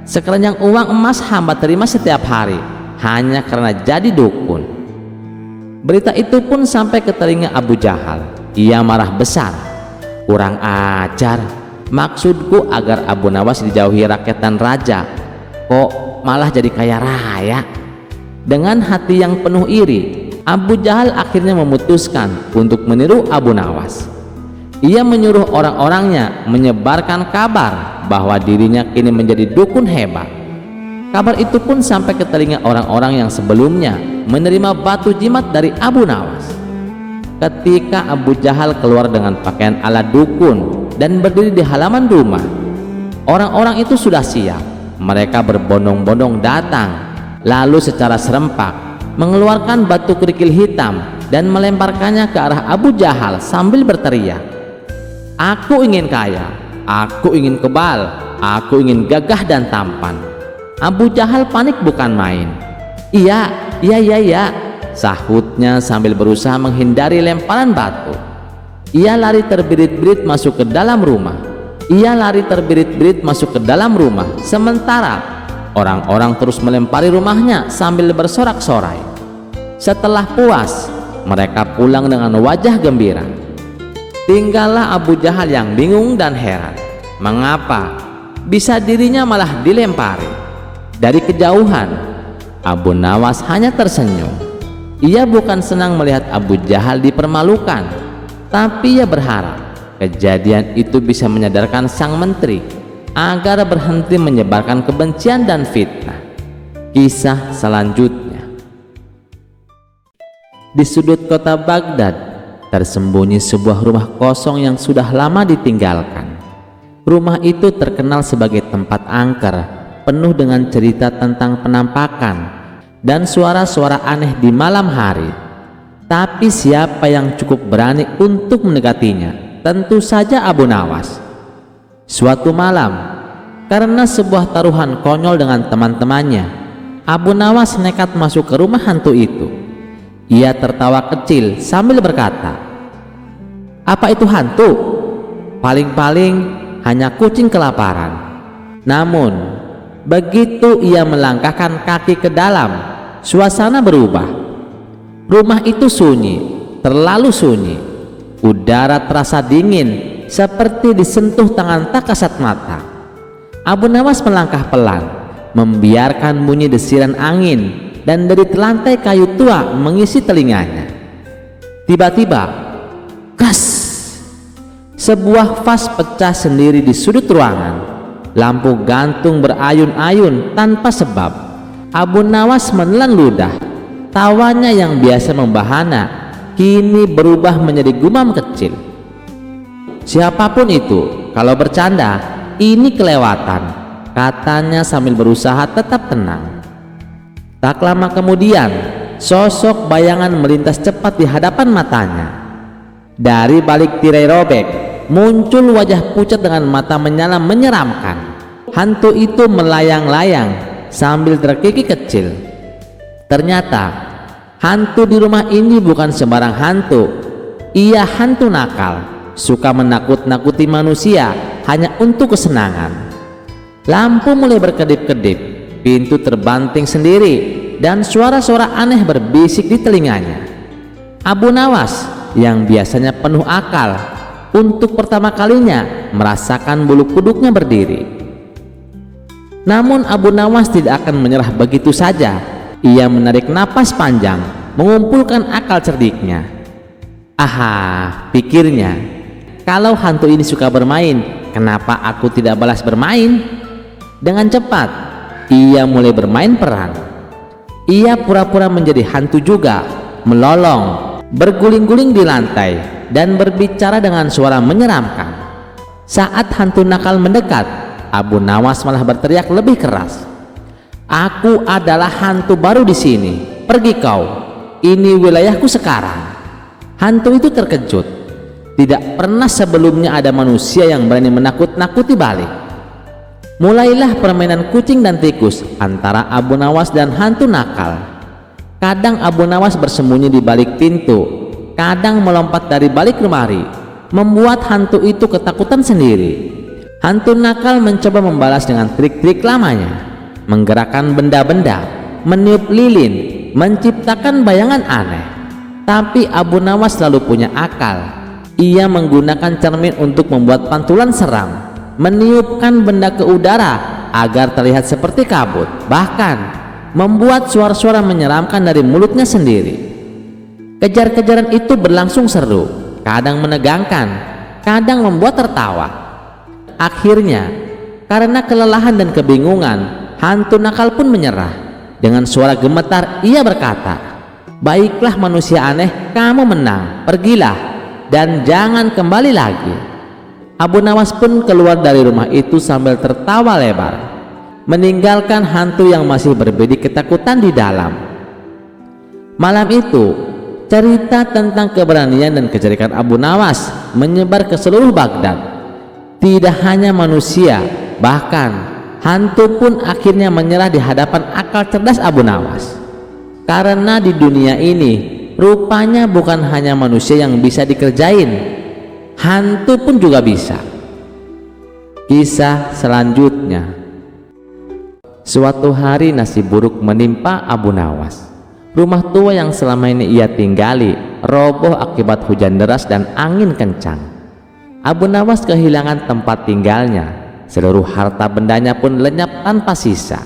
Sekeranjang uang emas hamba terima setiap hari hanya karena jadi dukun." Berita itu pun sampai ke telinga Abu Jahal. Ia marah besar. "Kurang ajar, maksudku agar Abu Nawas dijauhi rakyat dan raja, kok malah jadi kaya raya?" Dengan hati yang penuh iri, Abu Jahal akhirnya memutuskan untuk meniru Abu Nawas. Ia menyuruh orang-orangnya menyebarkan kabar bahwa dirinya kini menjadi dukun hebat. Kabar itu pun sampai ke telinga orang-orang yang sebelumnya menerima batu jimat dari Abu Nawas. Ketika Abu Jahal keluar dengan pakaian ala dukun dan berdiri di halaman rumah, orang-orang itu sudah siap. Mereka berbondong-bondong datang, lalu secara serempak mengeluarkan batu kerikil hitam dan melemparkannya ke arah Abu Jahal sambil berteriak, "Aku ingin kaya, aku ingin kebal, aku ingin gagah dan tampan." Abu Jahal panik bukan main. Iya, sahutnya sambil berusaha menghindari lemparan batu. Ia lari terbirit-birit masuk ke dalam rumah. Sementara orang-orang terus melempari rumahnya sambil bersorak-sorai. Setelah puas, mereka pulang dengan wajah gembira. Tinggallah Abu Jahal yang bingung dan heran, mengapa bisa dirinya malah dilempari. Dari kejauhan, Abu Nawas hanya tersenyum. Ia bukan senang melihat Abu Jahal dipermalukan, tapi ia berharap kejadian itu bisa menyadarkan sang menteri agar berhenti menyebarkan kebencian dan fitnah. Kisah selanjutnya. Di sudut kota Baghdad tersembunyi sebuah rumah kosong yang sudah lama ditinggalkan. Rumah itu terkenal sebagai tempat angker, penuh dengan cerita tentang penampakan dan suara-suara aneh di malam hari. Tapi siapa yang cukup berani untuk mendekatinya? Tentu saja Abu Nawas. Suatu malam, karena sebuah taruhan konyol dengan teman-temannya, Abu Nawas nekat masuk ke rumah hantu itu. Ia tertawa kecil sambil berkata, "Apa itu hantu? Paling-paling hanya kucing kelaparan." Namun, begitu ia melangkahkan kaki ke dalam, suasana berubah. Rumah itu sunyi, terlalu sunyi. Udara terasa dingin, seperti disentuh tangan tak kasat mata. Abu Nawas melangkah pelan, membiarkan bunyi desiran angin dan dari lantai kayu tua mengisi telinganya. Tiba-tiba, kas! Sebuah vas pecah sendiri di sudut ruangan. Lampu gantung berayun-ayun tanpa sebab. Abu Nawas menelan ludah. Tawanya yang biasa membahana kini berubah menjadi gumam kecil. "Siapapun itu, kalau bercanda, ini kelewatan," katanya sambil berusaha tetap tenang. Tak lama kemudian, sosok bayangan melintas cepat di hadapan matanya. Dari balik tirai robek, muncul wajah pucat dengan mata menyala menyeramkan. Hantu itu melayang-layang sambil terkikik kecil. Ternyata hantu di rumah ini bukan sembarang hantu. Ia hantu nakal, suka menakut-nakuti manusia hanya untuk kesenangan. Lampu mulai berkedip-kedip, pintu terbanting sendiri, dan suara-suara aneh berbisik di telinganya. Abu Nawas yang biasanya penuh akal, untuk pertama kalinya merasakan bulu kuduknya berdiri. Namun Abu Nawas tidak akan menyerah begitu saja. Ia menarik napas panjang, mengumpulkan akal cerdiknya. Aha, pikirnya, kalau hantu ini suka bermain, kenapa aku tidak balas bermain? Dengan cepat, ia mulai bermain peran. Ia pura-pura menjadi hantu juga, melolong, berguling-guling di lantai, dan berbicara dengan suara menyeramkan. Saat hantu nakal mendekat, Abu Nawas malah berteriak lebih keras. Aku adalah hantu baru di sini. Pergi kau. Ini wilayahku sekarang. Hantu itu terkejut. Tidak pernah sebelumnya ada manusia yang berani menakut-nakuti balik. Mulailah permainan kucing dan tikus antara Abu Nawas dan hantu nakal. Kadang Abu Nawas bersembunyi di balik pintu, kadang melompat dari balik lemari, membuat hantu itu ketakutan sendiri. Hantu nakal mencoba membalas dengan trik-trik lamanya, menggerakkan benda-benda, meniup lilin, menciptakan bayangan aneh. Tapi Abu Nawas selalu punya akal. Ia menggunakan cermin untuk membuat pantulan seram, meniupkan benda ke udara agar terlihat seperti kabut, bahkan membuat suara-suara menyeramkan dari mulutnya sendiri. Kejar-kejaran itu berlangsung seru, kadang menegangkan, kadang membuat tertawa. Akhirnya, karena kelelahan dan kebingungan, hantu nakal pun menyerah. Dengan suara gemetar ia berkata, baiklah manusia aneh, kamu menang, pergilah dan jangan kembali lagi. Abu Nawas pun keluar dari rumah itu sambil tertawa lebar, meninggalkan hantu yang masih berbidik ketakutan di dalam. Malam itu, cerita tentang keberanian dan kejerikan Abu Nawas menyebar ke seluruh Baghdad. Tidak hanya manusia, bahkan hantu pun akhirnya menyerah di hadapan akal cerdas Abu Nawas. Karena di dunia ini rupanya bukan hanya manusia yang bisa dikerjain, hantu pun juga bisa. Kisah selanjutnya. Suatu hari nasib buruk menimpa Abu Nawas. Rumah tua yang selama ini ia tinggali roboh akibat hujan deras dan angin kencang. Abu Nawas kehilangan tempat tinggalnya. Seluruh harta bendanya pun lenyap tanpa sisa.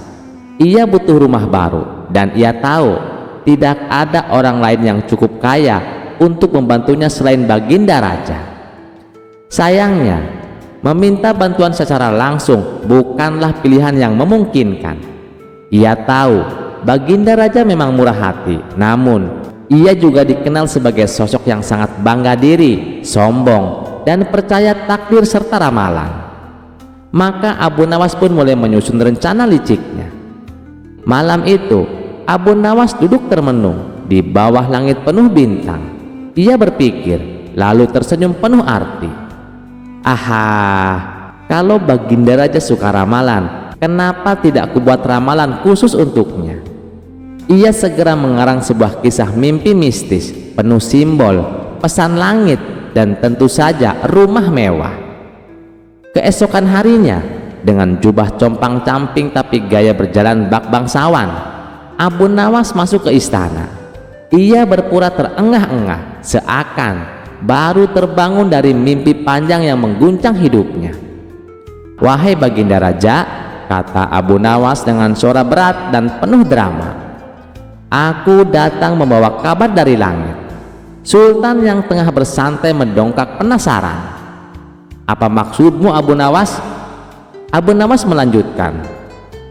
Ia butuh rumah baru dan ia tahu tidak ada orang lain yang cukup kaya untuk membantunya selain Baginda Raja. Sayangnya, meminta bantuan secara langsung bukanlah pilihan yang memungkinkan. Ia tahu Baginda Raja memang murah hati, namun ia juga dikenal sebagai sosok yang sangat bangga diri, sombong, dan percaya takdir serta ramalan. Maka Abu Nawas pun mulai menyusun rencana liciknya. Malam itu Abu Nawas duduk termenung di bawah langit penuh bintang. Ia berpikir, lalu tersenyum penuh arti. Aha, kalau Baginda Raja suka ramalan, kenapa tidak kubuat ramalan khusus untuknya? Ia segera mengarang sebuah kisah mimpi mistis penuh simbol, pesan langit, dan tentu saja rumah mewah. Keesokan harinya, dengan jubah compang-camping tapi gaya berjalan bak bangsawan, Abu Nawas masuk ke istana. Ia berpura terengah-engah, seakan baru terbangun dari mimpi panjang yang mengguncang hidupnya. Wahai Baginda Raja, kata Abu Nawas dengan suara berat dan penuh drama, aku datang membawa kabar dari langit. Sultan yang tengah bersantai mendongkak penasaran. Apa maksudmu Abu Nawas? Abu Nawas melanjutkan,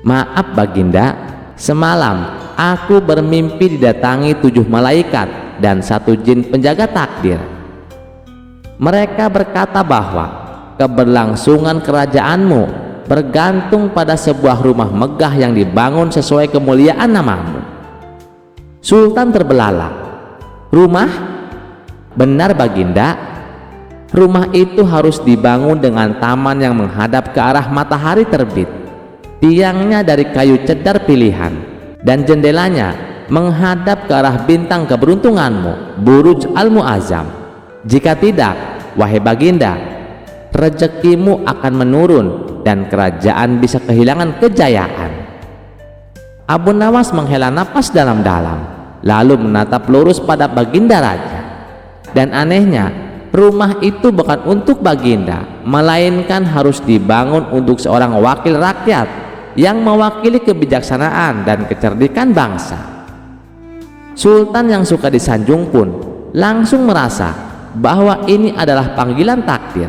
maaf Baginda, semalam aku bermimpi didatangi 7 malaikat dan 1 jin penjaga takdir. Mereka berkata bahwa keberlangsungan kerajaanmu bergantung pada sebuah rumah megah yang dibangun sesuai kemuliaan namamu. Sultan terbelalak. Rumah? Benar Baginda, rumah itu harus dibangun dengan taman yang menghadap ke arah matahari terbit. Tiangnya dari kayu cedar pilihan dan jendelanya menghadap ke arah bintang keberuntunganmu, Buruj Al-Mu'azzam. Jika tidak, wahai Baginda, rezekimu akan menurun dan kerajaan bisa kehilangan kejayaan. Abu Nawas menghela napas dalam-dalam, lalu menatap lurus pada Baginda Raja. Dan anehnya, rumah itu bukan untuk Baginda, melainkan harus dibangun untuk seorang wakil rakyat yang mewakili kebijaksanaan dan kecerdikan bangsa. Sultan yang suka disanjung pun langsung merasa bahwa ini adalah panggilan takdir.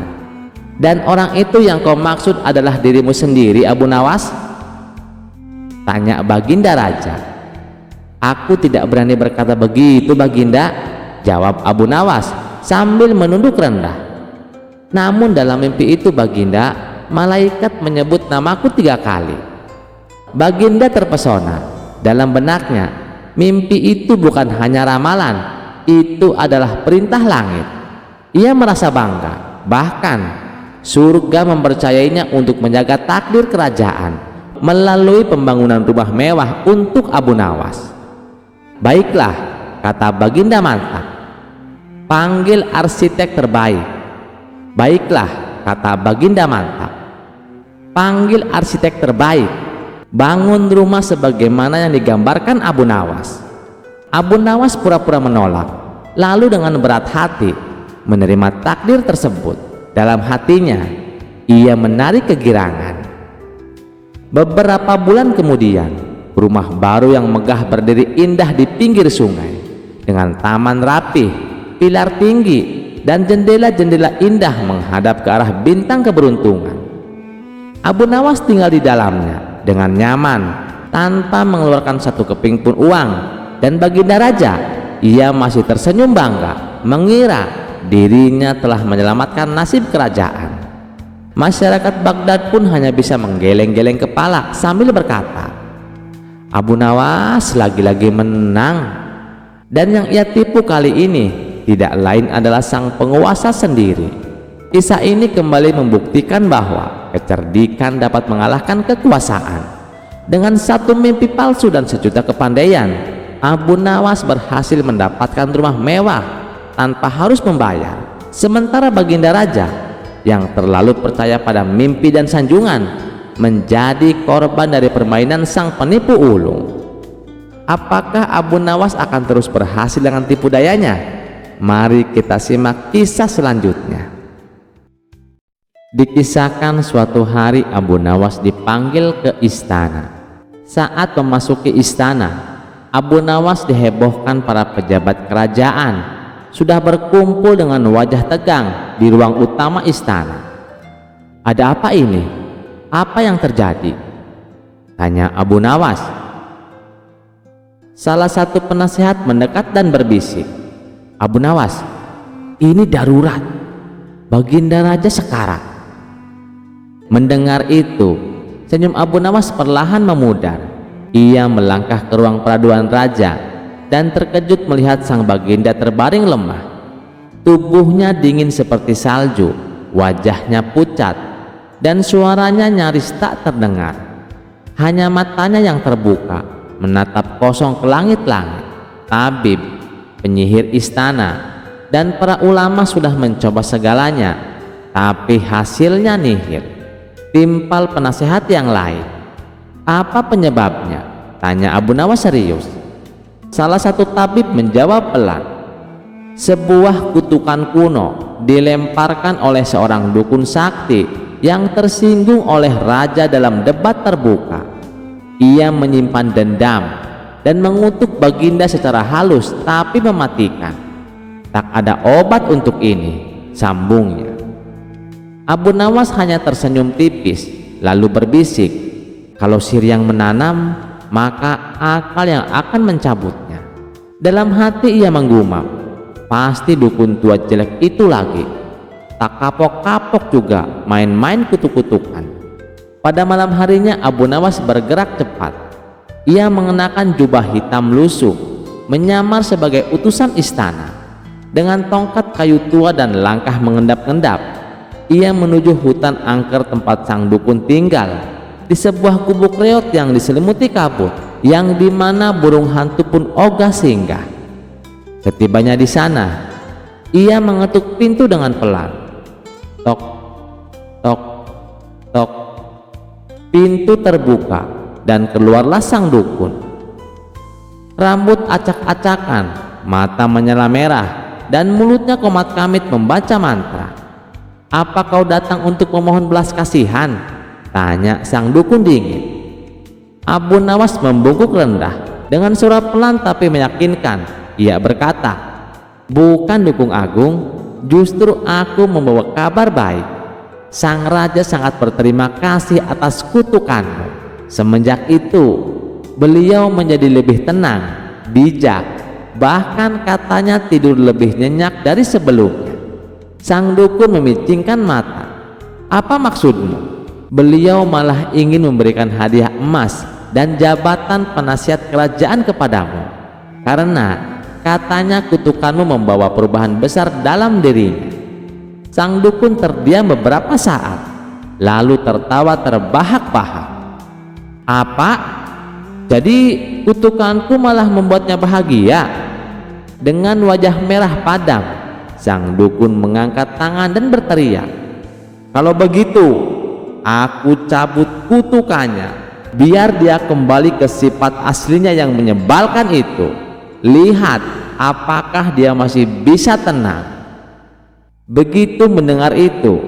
Dan orang itu yang kau maksud adalah dirimu sendiri, Abu Nawas? Tanya Baginda Raja. Aku tidak berani berkata begitu, Baginda, jawab Abu Nawas sambil menunduk rendah. Namun dalam mimpi itu, Baginda, malaikat menyebut namaku 3 kali. Baginda terpesona. Dalam benaknya, mimpi itu bukan hanya ramalan, itu adalah perintah langit. Ia merasa bangga, bahkan surga mempercayainya untuk menjaga takdir kerajaan melalui pembangunan rumah mewah untuk Abu Nawas. Baiklah, kata Baginda Mantap, panggil arsitek terbaik. Baiklah, kata Baginda Mantap, panggil arsitek terbaik, bangun rumah sebagaimana yang digambarkan Abu Nawas. Abu Nawas pura-pura menolak, lalu dengan berat hati menerima takdir tersebut. Dalam hatinya ia menarik kegirangan. Beberapa bulan kemudian, rumah baru yang megah berdiri indah di pinggir sungai dengan taman rapih, pilar tinggi, dan jendela-jendela indah menghadap ke arah bintang keberuntungan. Abu Nawas tinggal di dalamnya dengan nyaman tanpa mengeluarkan 1 keping pun uang. Dan Baginda Raja, ia masih tersenyum bangga mengira dirinya telah menyelamatkan nasib kerajaan. Masyarakat Baghdad pun hanya bisa menggeleng-geleng kepala sambil berkata, Abu Nawas lagi-lagi menang. Dan yang ia tipu kali ini tidak lain adalah sang penguasa sendiri. Kisah ini kembali membuktikan bahwa kecerdikan dapat mengalahkan kekuasaan. Dengan 1 mimpi palsu dan 1 juta kepandaian, Abu Nawas berhasil mendapatkan rumah mewah tanpa harus membayar. Sementara Baginda Raja yang terlalu percaya pada mimpi dan sanjungan menjadi korban dari permainan sang penipu ulung. Apakah Abu Nawas akan terus berhasil dengan tipu dayanya? Mari kita simak kisah selanjutnya. Dikisahkan suatu hari Abu Nawas dipanggil ke istana. Saat memasuki istana, Abu Nawas dihebohkan para pejabat kerajaan sudah berkumpul dengan wajah tegang di ruang utama istana. Ada apa ini? Apa yang terjadi? Tanya Abu Nawas. Salah satu penasehat mendekat dan berbisik, Abu Nawas, ini darurat. Baginda Raja sekarat. Mendengar itu, senyum Abu Nawas perlahan memudar. Ia melangkah ke ruang peraduan raja dan terkejut melihat sang baginda terbaring lemah. Tubuhnya dingin seperti salju, wajahnya pucat, dan suaranya nyaris tak terdengar. Hanya matanya yang terbuka menatap kosong ke langit-langit. Tabib, penyihir istana, dan para ulama sudah mencoba segalanya, tapi hasilnya nihil. Timpal penasehat yang lain. Apa penyebabnya? Tanya Abu Nawas serius. Salah satu tabib menjawab pelan. Sebuah kutukan kuno dilemparkan oleh seorang dukun sakti yang tersinggung oleh raja dalam debat terbuka. Ia menyimpan dendam dan mengutuk Baginda secara halus tapi mematikan. Tak ada obat untuk ini, sambungnya. Abu Nawas hanya tersenyum tipis lalu berbisik, kalau sihir yang menanam, maka akal yang akan mencabutnya. Dalam hati ia menggumam, pasti dukun tua jelek itu lagi. Tak kapok-kapok juga main-main kutuk-kutukan. Pada malam harinya Abu Nawas bergerak cepat. Ia mengenakan jubah hitam lusuh, menyamar sebagai utusan istana. Dengan tongkat kayu tua dan langkah mengendap-endap, ia menuju hutan angker tempat sang dukun tinggal, di sebuah gubuk reot yang diselimuti kabut, yang dimana burung hantu pun ogah singgah. Ketibanya di sana, ia mengetuk pintu dengan pelan. Tok, tok, tok. Pintu terbuka dan keluarlah sang dukun. Rambut acak-acakan, mata menyala merah, dan mulutnya komat kamit membaca mantra. Apa kau datang untuk memohon belas kasihan? Tanya sang dukun dingin. Abu Nawas membungkuk rendah, Dengan suara pelan tapi meyakinkan, ia berkata, "Bukan Dukung Agung, justru aku membawa kabar baik. Sang raja sangat berterima kasih atas kutukanmu. Semenjak itu, beliau menjadi lebih tenang, bijak, bahkan katanya tidur lebih nyenyak dari sebelumnya." Sang dukun memicingkan mata. "Apa maksudmu?" "Beliau malah ingin memberikan hadiah emas dan jabatan penasihat kerajaan kepadamu, karena katanya kutukanmu membawa perubahan besar dalam dirinya." Sang dukun terdiam beberapa saat, lalu tertawa terbahak-bahak. "Apa? Jadi kutukanku malah membuatnya bahagia?" Dengan wajah merah padam, sang dukun mengangkat tangan dan berteriak, "Kalau begitu, aku cabut kutukannya, biar dia kembali ke sifat aslinya yang menyebalkan itu. Lihat apakah dia masih bisa tenang." Begitu mendengar itu,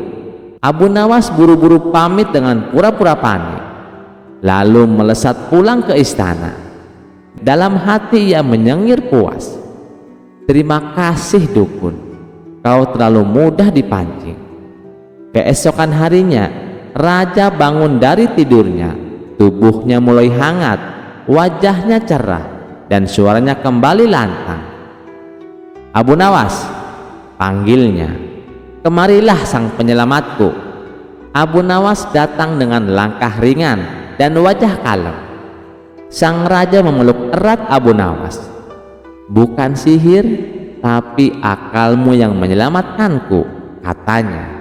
Abu Nawas buru-buru pamit dengan pura-pura panik, lalu melesat pulang ke istana. Dalam hati ia menyengir puas. "Terima kasih dukun, kau terlalu mudah dipancing." Keesokan harinya, raja bangun dari tidurnya. Tubuhnya mulai hangat, wajahnya cerah, dan suaranya kembali lantang. "Abu Nawas," panggilnya, "kemarilah sang penyelamatku." Abu Nawas datang dengan langkah ringan dan wajah kalem. Sang raja memeluk erat Abu Nawas. "Bukan sihir, tapi akalmu yang menyelamatkanku," katanya.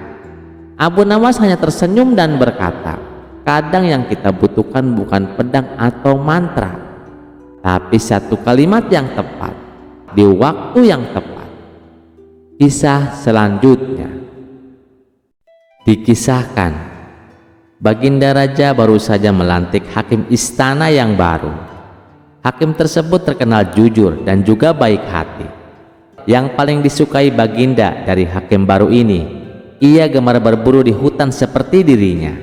Abu Nawas hanya tersenyum dan berkata, "Kadang yang kita butuhkan bukan pedang atau mantra, tapi satu kalimat yang tepat di waktu yang tepat." Kisah selanjutnya dikisahkan, Baginda Raja baru saja melantik hakim istana yang baru. Hakim tersebut terkenal jujur dan juga baik hati. Yang paling disukai Baginda dari hakim baru ini, ia gemar berburu di hutan seperti dirinya.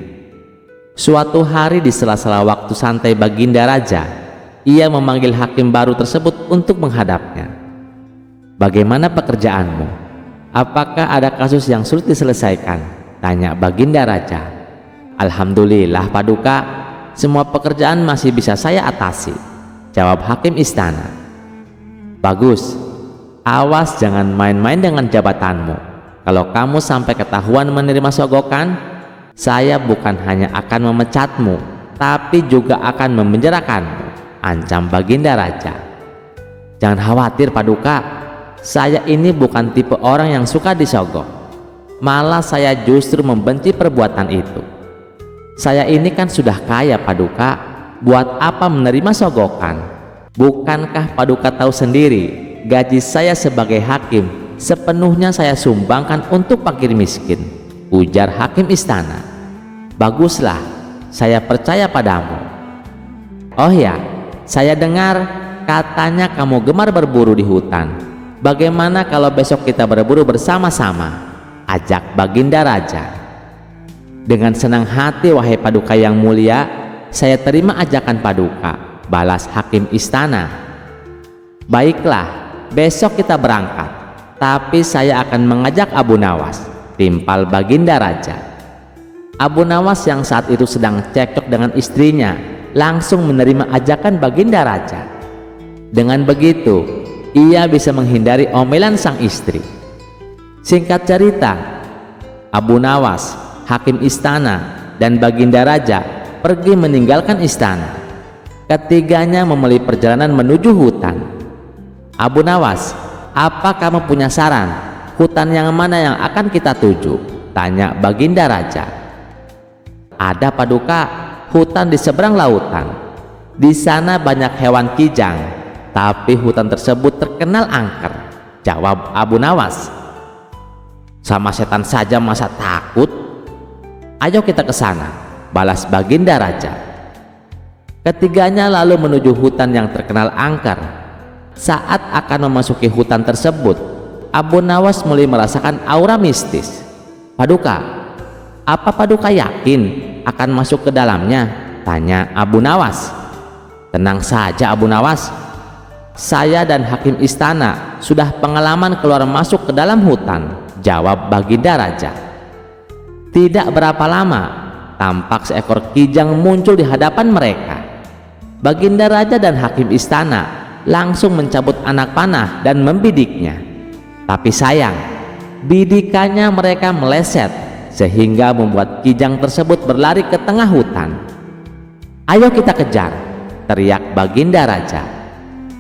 Suatu hari di sela-sela waktu santai Baginda Raja, ia memanggil hakim baru tersebut untuk menghadapnya. "Bagaimana pekerjaanmu? Apakah ada kasus yang sulit diselesaikan?" tanya Baginda Raja. "Alhamdulillah Paduka, semua pekerjaan masih bisa saya atasi," jawab hakim istana. "Bagus, awas jangan main-main dengan jabatanmu. Kalau kamu sampai ketahuan menerima sogokan, saya bukan hanya akan memecatmu, tapi juga akan memenjarakanmu," ancam Baginda Raja. "Jangan khawatir Paduka, saya ini bukan tipe orang yang suka disogok. Malah saya justru membenci perbuatan itu. Saya ini kan sudah kaya Paduka, buat apa menerima sogokan? Bukankah Paduka tahu sendiri, gaji saya sebagai hakim sepenuhnya saya sumbangkan untuk fakir miskin," ujar hakim istana. "Baguslah, saya percaya padamu. Oh ya, saya dengar katanya kamu gemar berburu di hutan. Bagaimana kalau besok kita berburu bersama-sama?" ajak Baginda Raja. "Dengan senang hati wahai Paduka yang mulia, saya terima ajakan Paduka," balas hakim istana. "Baiklah, besok kita berangkat, tapi saya akan mengajak Abu Nawas," timpal Baginda Raja. Abu Nawas yang saat itu sedang cekcok dengan istrinya langsung menerima ajakan Baginda Raja. Dengan begitu, ia bisa menghindari omelan sang istri. Singkat cerita, Abu Nawas, hakim istana, dan Baginda Raja pergi meninggalkan istana. Ketiganya memulai perjalanan menuju hutan. "Abu Nawas, apa kamu punya saran? Hutan yang mana yang akan kita tuju?" tanya Baginda Raja. "Ada Paduka, hutan di seberang lautan. Di sana banyak hewan kijang, tapi hutan tersebut terkenal angker," jawab Abu Nawas. "Sama setan saja masa takut? Ayo kita ke sana," balas Baginda Raja. Ketiganya lalu menuju hutan yang terkenal angker. Saat akan memasuki hutan tersebut, Abu Nawas mulai merasakan aura mistis. "Paduka, apa Paduka yakin akan masuk ke dalamnya?" tanya Abu Nawas. Tenang saja Abu Nawas, saya dan hakim istana sudah pengalaman keluar masuk ke dalam hutan, jawab Baginda Raja. Tidak berapa lama, tampak seekor kijang muncul di hadapan mereka. Baginda Raja dan hakim istana langsung mencabut anak panah dan membidiknya. Tapi sayang, bidikannya mereka meleset sehingga membuat kijang tersebut berlari ke tengah hutan. Ayo kita kejar, teriak Baginda Raja.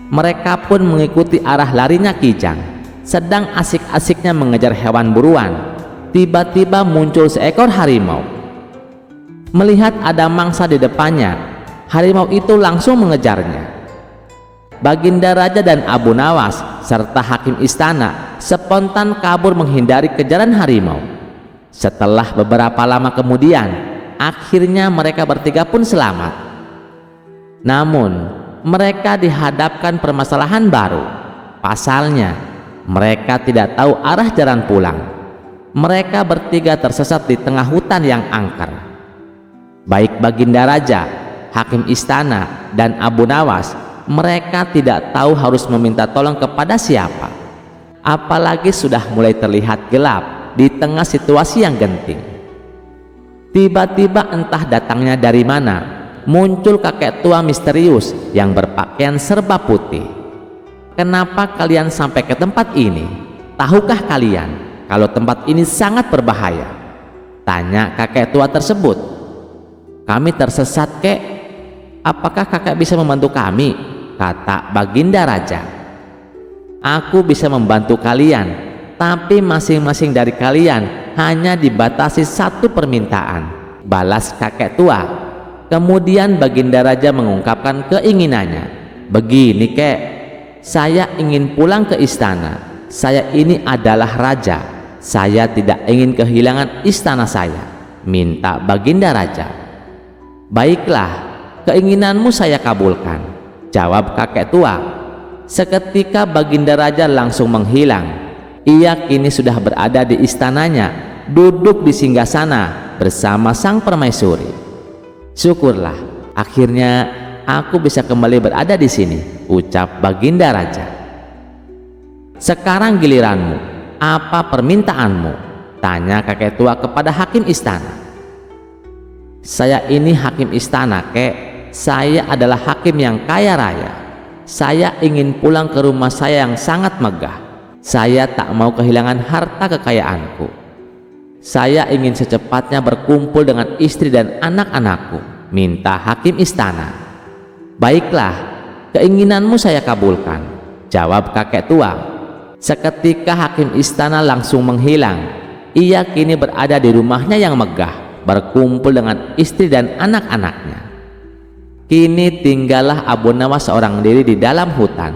Mereka pun mengikuti arah larinya kijang. Sedang asik-asiknya mengejar hewan buruan, tiba-tiba muncul seekor harimau. Melihat ada mangsa di depannya, harimau itu langsung mengejarnya. Baginda Raja dan Abu Nawas serta hakim istana spontan kabur menghindari kejaran harimau. Setelah beberapa lama kemudian, akhirnya mereka bertiga pun selamat. Namun mereka dihadapkan permasalahan baru. Pasalnya, mereka tidak tahu arah jalan pulang. Mereka bertiga tersesat di tengah hutan yang angker. Baik Baginda Raja, hakim istana, dan Abu Nawas, mereka tidak tahu harus meminta tolong kepada siapa. Apalagi sudah mulai terlihat gelap di tengah situasi yang genting. Tiba-tiba entah datangnya dari mana, muncul kakek tua misterius yang berpakaian serba putih. Kenapa kalian sampai ke tempat ini? Tahukah kalian kalau tempat ini sangat berbahaya? Tanya kakek tua tersebut. Kami tersesat, kek. Apakah kakek bisa membantu kami? Kata Baginda Raja. Aku bisa membantu kalian, tapi masing-masing dari kalian hanya dibatasi satu permintaan, balas kakek tua. Kemudian Baginda Raja mengungkapkan keinginannya. Begini kek, saya ingin pulang ke istana. Saya ini adalah raja. Saya tidak ingin kehilangan istana saya, minta Baginda Raja. Baiklah, keinginanmu saya kabulkan, jawab kakek tua. Seketika Baginda Raja langsung menghilang. Ia kini sudah berada di istananya, duduk di singgasana bersama sang permaisuri. Syukurlah, akhirnya aku bisa kembali berada di sini, ucap Baginda Raja. Sekarang giliranmu, apa permintaanmu? Tanya kakek tua kepada hakim istana. Saya ini hakim istana, kek. Saya adalah hakim yang kaya raya. Saya ingin pulang ke rumah saya yang sangat megah. Saya tak mau kehilangan harta kekayaanku. Saya ingin secepatnya berkumpul dengan istri dan anak-anakku, minta hakim istana. Baiklah, keinginanmu saya kabulkan, jawab kakek tua. Seketika hakim istana langsung menghilang. Ia kini berada di rumahnya yang megah, berkumpul dengan istri dan anak-anaknya. Kini tinggallah Abu Nawas seorang diri di dalam hutan.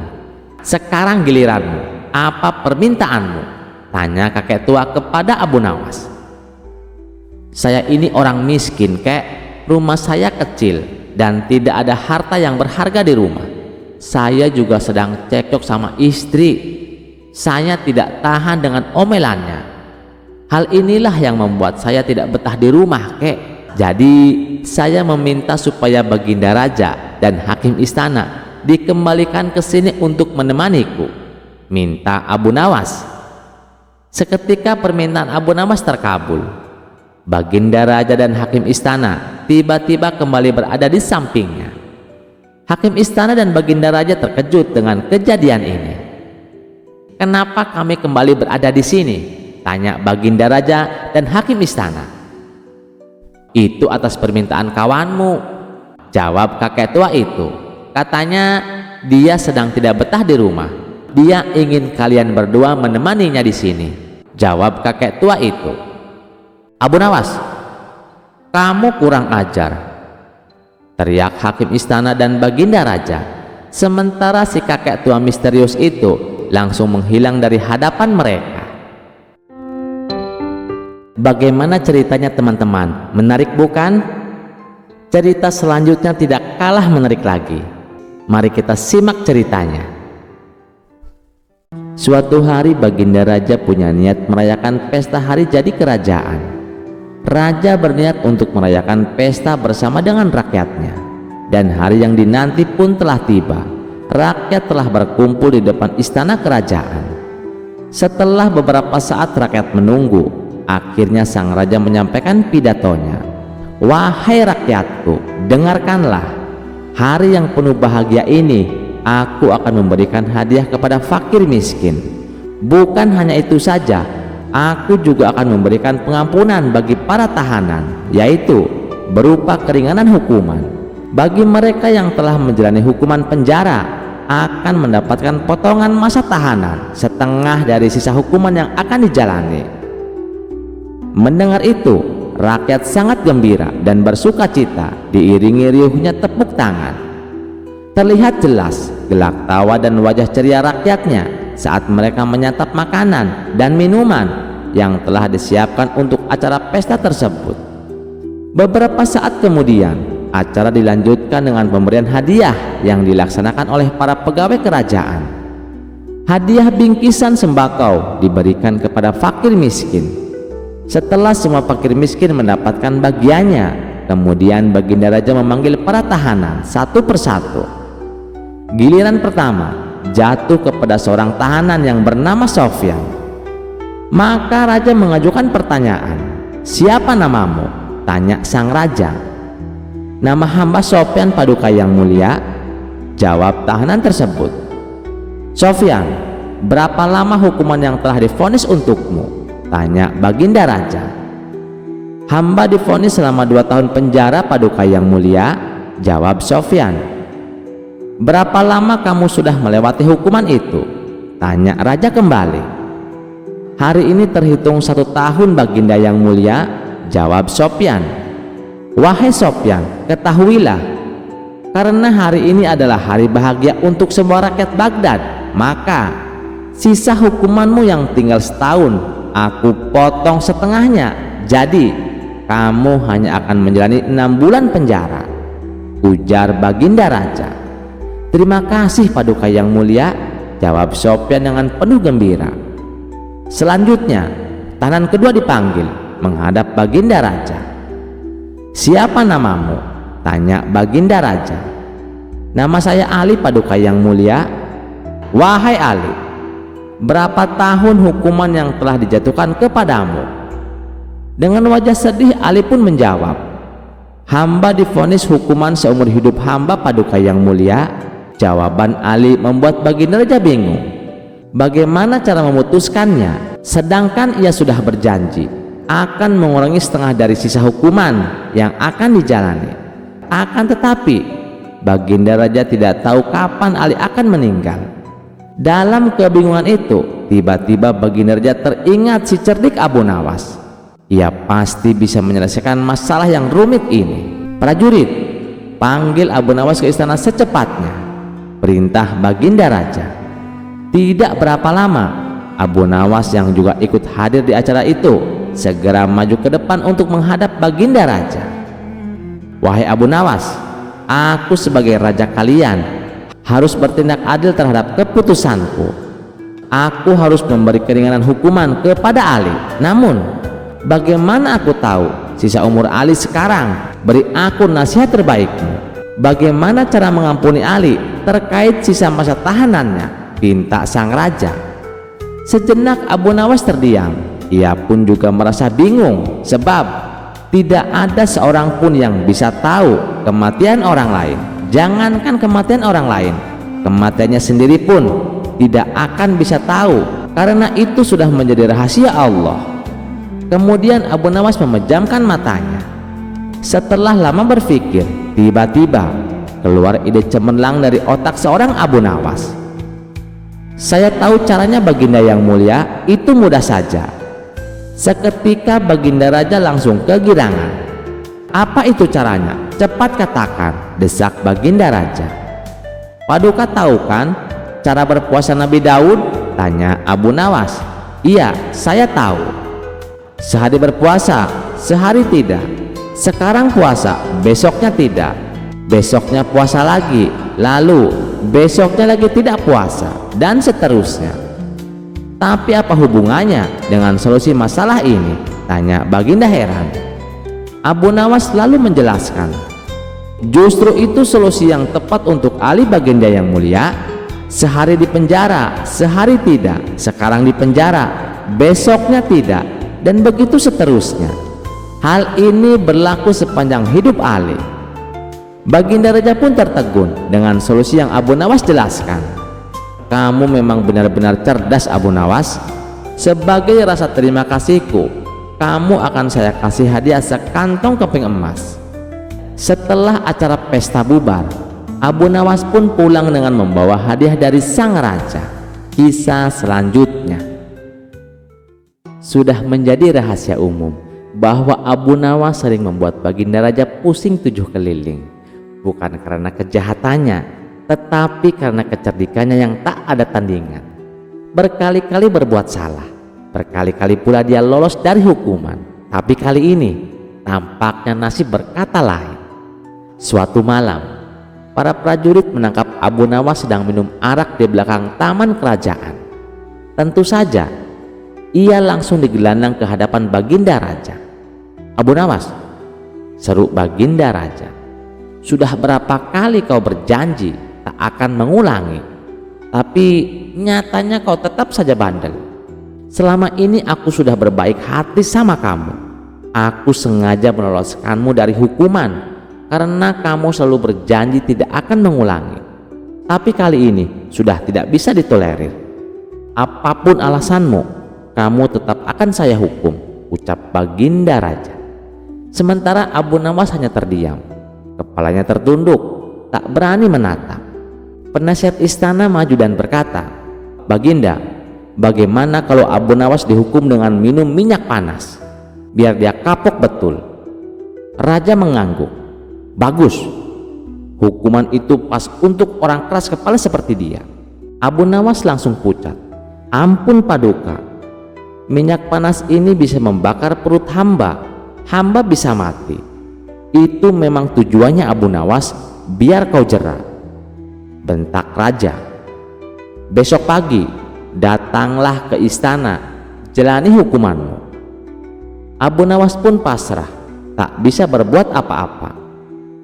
Sekarang giliranmu, apa permintaanmu? Tanya kakek tua kepada Abu Nawas. Saya ini orang miskin, kek. Rumah saya kecil dan tidak ada harta yang berharga di rumah. Saya juga sedang cekcok sama istri. Saya tidak tahan dengan omelannya. Hal inilah yang membuat saya tidak betah di rumah, kek. Jadi saya meminta supaya Baginda Raja dan hakim istana dikembalikan ke sini untuk menemaniku, minta Abu Nawas. Seketika permintaan Abu Nawas terkabul. Baginda Raja dan hakim istana tiba-tiba kembali berada di sampingnya. Hakim istana dan Baginda Raja terkejut dengan kejadian ini. Kenapa kami kembali berada di sini? Tanya Baginda Raja dan hakim istana. Itu atas permintaan kawanmu, jawab kakek tua itu. Katanya dia sedang tidak betah di rumah. Dia ingin kalian berdua menemaninya di sini, jawab kakek tua itu. Abu Nawas, kamu kurang ajar, teriak hakim istana dan Baginda Raja. Sementara si kakek tua misterius itu langsung menghilang dari hadapan mereka. Bagaimana ceritanya teman-teman? Menarik bukan? Cerita selanjutnya tidak kalah menarik lagi. Mari kita simak ceritanya. Suatu hari Baginda Raja punya niat merayakan pesta hari jadi kerajaan. Raja berniat untuk merayakan pesta bersama dengan rakyatnya. dan hari yang dinanti pun telah tiba. Rakyat telah berkumpul di depan istana kerajaan. Setelah beberapa saat rakyat menunggu, akhirnya sang raja menyampaikan pidatonya. "Wahai rakyatku, dengarkanlah. Hari yang penuh bahagia ini, aku akan memberikan hadiah kepada fakir miskin. Bukan hanya itu saja, aku juga akan memberikan pengampunan bagi para tahanan, yaitu berupa keringanan hukuman. Bagi mereka yang telah menjalani hukuman penjara, akan mendapatkan potongan masa tahanan setengah dari sisa hukuman yang akan dijalani." Mendengar itu, rakyat sangat gembira dan bersuka cita, diiringi riuhnya tepuk tangan. Terlihat jelas gelak tawa dan wajah ceria rakyatnya saat mereka menyantap makanan dan minuman yang telah disiapkan untuk acara pesta tersebut. Beberapa saat kemudian, acara dilanjutkan dengan pemberian hadiah yang dilaksanakan oleh para pegawai kerajaan. Hadiah bingkisan sembako diberikan kepada fakir miskin. Setelah semua fakir miskin mendapatkan bagiannya, kemudian Baginda Raja memanggil para tahanan satu persatu. Giliran pertama jatuh kepada seorang tahanan yang bernama Sofyan. Maka raja mengajukan pertanyaan, "Siapa namamu?" tanya sang raja. "Nama hamba Sofyan Paduka yang mulia," jawab tahanan tersebut. "Sofyan, berapa lama hukuman yang telah divonis untukmu?" tanya Baginda Raja. "Hamba divonis selama 2 tahun penjara Paduka yang mulia," jawab Sofyan. "Berapa lama kamu sudah melewati hukuman itu?" tanya raja kembali. "Hari ini terhitung 1 tahun Baginda yang mulia," jawab Sofyan. "Wahai Sofyan, ketahuilah, karena hari ini adalah hari bahagia untuk semua rakyat Baghdad, maka sisa hukumanmu yang tinggal setahun aku potong setengahnya. Jadi kamu hanya akan menjalani 6 bulan penjara," ujar Baginda Raja. "Terima kasih Paduka yang mulia," jawab Sofyan dengan penuh gembira. Selanjutnya tahanan kedua dipanggil menghadap Baginda Raja. "Siapa namamu?" tanya Baginda Raja. "Nama saya Ali Paduka yang mulia." "Wahai Ali, berapa tahun hukuman yang telah dijatuhkan kepadamu?" Dengan wajah sedih Ali pun menjawab, "Hamba divonis hukuman seumur hidup hamba Paduka yang mulia." Jawaban Ali membuat Baginda Raja bingung. Bagaimana cara memutuskannya, sedangkan ia sudah berjanji akan mengurangi setengah dari sisa hukuman yang akan dijalani. Akan tetapi Baginda Raja tidak tahu kapan Ali akan meninggal. Dalam kebingungan itu, tiba-tiba Baginda Raja teringat si cerdik Abu Nawas. Ia pasti bisa menyelesaikan masalah yang rumit ini. "Prajurit, panggil Abu Nawas ke istana secepatnya," perintah Baginda Raja. Tidak berapa lama, Abu Nawas yang juga ikut hadir di acara itu segera maju ke depan untuk menghadap Baginda Raja. "Wahai Abu Nawas, aku sebagai raja kalian harus bertindak adil terhadap keputusanku. Aku harus memberi keringanan hukuman kepada Ali. Namun, bagaimana aku tahu sisa umur Ali sekarang? Beri aku nasihat terbaikmu. Bagaimana cara mengampuni Ali terkait sisa masa tahanannya?" pinta sang raja. Sejenak Abu Nawas terdiam. Ia pun juga merasa bingung, sebab tidak ada seorang pun yang bisa tahu kematian orang lain. Jangankan kematian orang lain, kematiannya sendiri pun tidak akan bisa tahu, karena itu sudah menjadi rahasia Allah. Kemudian Abu Nawas memejamkan matanya. Setelah lama berpikir, tiba-tiba keluar ide cemerlang dari otak seorang Abu Nawas. "Saya tahu caranya Baginda yang mulia, itu mudah saja." Seketika Baginda Raja langsung kegirangan. "Apa itu caranya? Cepat katakan," desak Baginda Raja. "Paduka tahu kan cara berpuasa Nabi Daud?" tanya Abu Nawas. "Iya, saya tahu. Sehari berpuasa, sehari tidak. Sekarang puasa, besoknya tidak. Besoknya puasa lagi, lalu besoknya lagi tidak puasa, dan seterusnya." "Tapi apa hubungannya dengan solusi masalah ini?" tanya Baginda heran. Abu Nawas lalu menjelaskan, Justru itu solusi yang tepat untuk Ali Baginda yang mulia. Sehari di penjara, sehari tidak, sekarang di penjara, besoknya tidak, dan begitu seterusnya. Hal ini berlaku sepanjang hidup Ali. Baginda Raja pun tertegun dengan solusi yang Abu Nawas jelaskan. Kamu memang benar-benar cerdas Abu Nawas. Sebagai rasa terima kasihku, kamu akan saya kasih hadiah sekantong keping emas. Setelah acara pesta bubar, Abu Nawas pun pulang dengan membawa hadiah dari sang raja. Kisah selanjutnya. Sudah menjadi rahasia umum bahwa Abu Nawas sering membuat Baginda Raja pusing 7 keliling, bukan karena kejahatannya, tetapi karena kecerdikannya yang tak ada tandingan. Berkali-kali berbuat salah, berkali-kali pula dia lolos dari hukuman, tapi kali ini tampaknya nasib berkata lain. Suatu malam, para prajurit menangkap Abu Nawas sedang minum arak di belakang taman kerajaan. Tentu saja ia langsung digelandang ke hadapan Baginda Raja. Abu Nawas, seru Baginda Raja, sudah berapa kali kau berjanji tak akan mengulangi, tapi nyatanya kau tetap saja bandel. Selama ini aku sudah berbaik hati sama kamu. Aku sengaja meloloskanmu dari hukuman karena kamu selalu berjanji tidak akan mengulangi. Tapi kali ini sudah tidak bisa ditolerir. Apapun alasanmu, kamu tetap akan saya hukum, ucap Baginda Raja. Sementara Abu Nawas hanya terdiam, kepalanya tertunduk, tak berani menatap. Penasihat istana maju dan berkata, Baginda, bagaimana kalau Abu Nawas dihukum dengan minum minyak panas, biar dia kapok betul? Raja mengangguk. Bagus, hukuman itu pas untuk orang keras kepala seperti dia. Abu Nawas langsung pucat. Ampun Paduka, minyak panas ini bisa membakar perut hamba, hamba bisa mati. Itu memang tujuannya Abu Nawas, biar kau jera, bentak raja. Besok pagi datanglah ke istana, jalani hukumanmu. Abu Nawas pun pasrah, tak bisa berbuat apa-apa.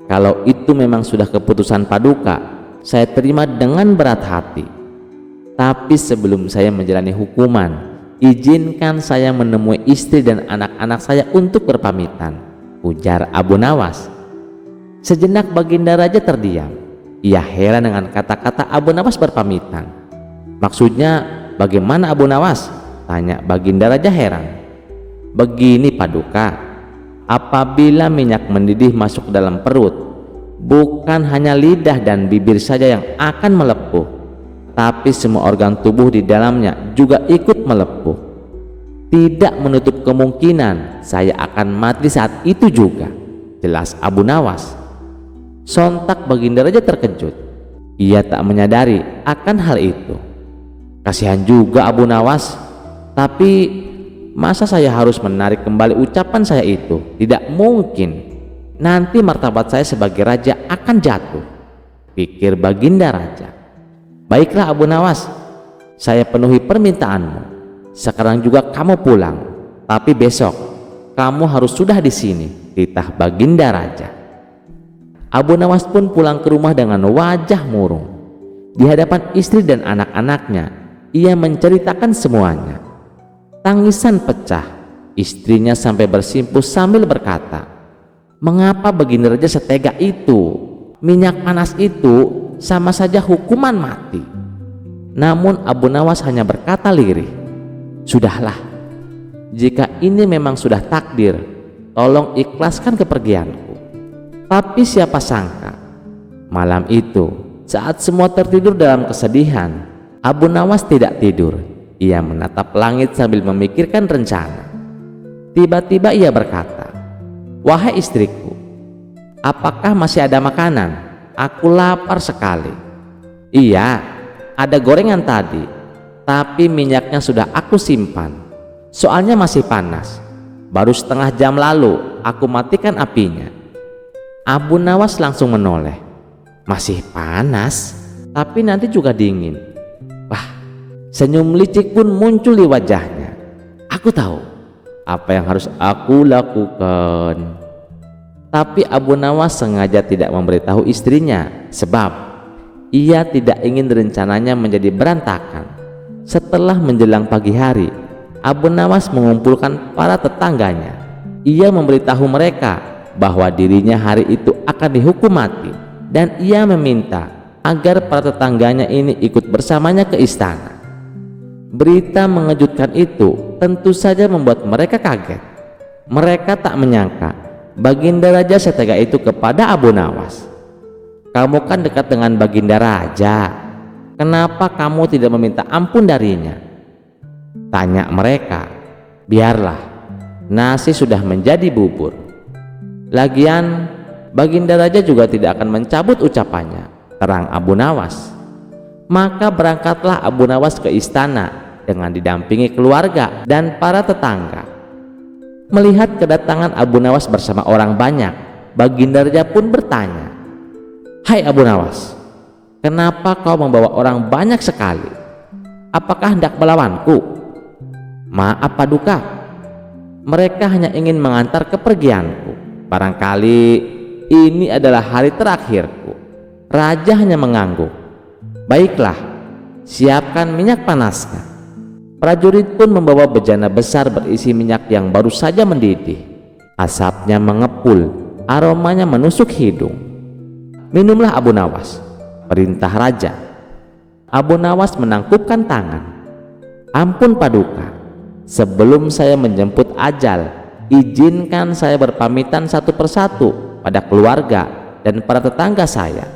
Kalau itu memang sudah keputusan Paduka, saya terima dengan berat hati. Tapi sebelum saya menjalani hukuman, izinkan saya menemui istri dan anak-anak saya untuk berpamitan, ujar Abu Nawas. Sejenak Baginda Raja terdiam. Ia heran dengan kata-kata Abu Nawas berpamitan. Maksudnya bagaimana Abu Nawas? Tanya Baginda Raja heran. Begini Paduka, apabila minyak mendidih masuk ke dalam perut, bukan hanya lidah dan bibir saja yang akan melepuh, tapi semua organ tubuh di dalamnya juga ikut melepuh. Tidak menutup kemungkinan saya akan mati saat itu juga, jelas Abu Nawas. Sontak Baginda Raja terkejut. Ia tak menyadari akan hal itu. Kasihan juga Abu Nawas, tapi masa saya harus menarik kembali ucapan saya itu? Tidak mungkin. Nanti martabat saya sebagai raja akan jatuh, pikir Baginda Raja. Baiklah Abu Nawas, saya penuhi permintaanmu. Sekarang juga kamu pulang, tapi besok kamu harus sudah di sini, titah Baginda Raja. Abu Nawas pun pulang ke rumah dengan wajah murung. Di hadapan istri dan anak-anaknya, ia menceritakan semuanya. Tangisan pecah, istrinya sampai bersimpuh sambil berkata, mengapa Baginda Raja setega itu? Minyak panas itu sama saja hukuman mati. Namun Abu Nawas hanya berkata lirih, sudahlah, jika ini memang sudah takdir, tolong ikhlaskan kepergianku. Tapi siapa sangka, malam itu saat semua tertidur dalam kesedihan, Abu Nawas tidak tidur. Ia menatap langit sambil memikirkan rencana. Tiba-tiba ia berkata, wahai istriku, apakah masih ada makanan? Aku lapar sekali. Iya, ada gorengan tadi, tapi minyaknya sudah aku simpan. Soalnya masih panas. Baru setengah jam lalu aku matikan apinya. Abu Nawas langsung menoleh. Masih panas, tapi nanti juga dingin. Wah, senyum licik pun muncul di wajahnya. Aku tahu apa yang harus aku lakukan. Tapi Abu Nawas sengaja tidak memberitahu istrinya sebab ia tidak ingin rencananya menjadi berantakan. Setelah menjelang pagi hari, Abu Nawas mengumpulkan para tetangganya. Ia memberitahu mereka bahwa dirinya hari itu akan dihukum mati, dan ia meminta agar para tetangganya ini ikut bersamanya ke istana. Berita mengejutkan itu tentu saja membuat mereka kaget. Mereka tak menyangka Baginda Raja setega itu kepada Abu Nawas. "Kamu kan dekat dengan Baginda Raja, kenapa kamu tidak meminta ampun darinya?" tanya mereka. "Biarlah, nasi sudah menjadi bubur. Lagian Baginda Raja juga tidak akan mencabut ucapannya," terang Abu Nawas. Maka berangkatlah Abu Nawas ke istana dengan didampingi keluarga dan para tetangga. Melihat kedatangan Abu Nawas bersama orang banyak, Baginda Raja pun bertanya, "Hai Abu Nawas, kenapa kau membawa orang banyak sekali? Apakah hendak melawanku?" "Maaf Paduka, mereka hanya ingin mengantar kepergianku. Barangkali ini adalah hari terakhirku." Raja hanya mengangguk. "Baiklah, siapkan minyak panasnya." Prajurit pun membawa bejana besar berisi minyak yang baru saja mendidih. Asapnya mengepul, aromanya menusuk hidung. "Minumlah Abu Nawas," perintah raja. Abu Nawas menangkupkan tangan. "Ampun Paduka, sebelum saya menjemput ajal, izinkan saya berpamitan satu persatu pada keluarga dan para tetangga saya."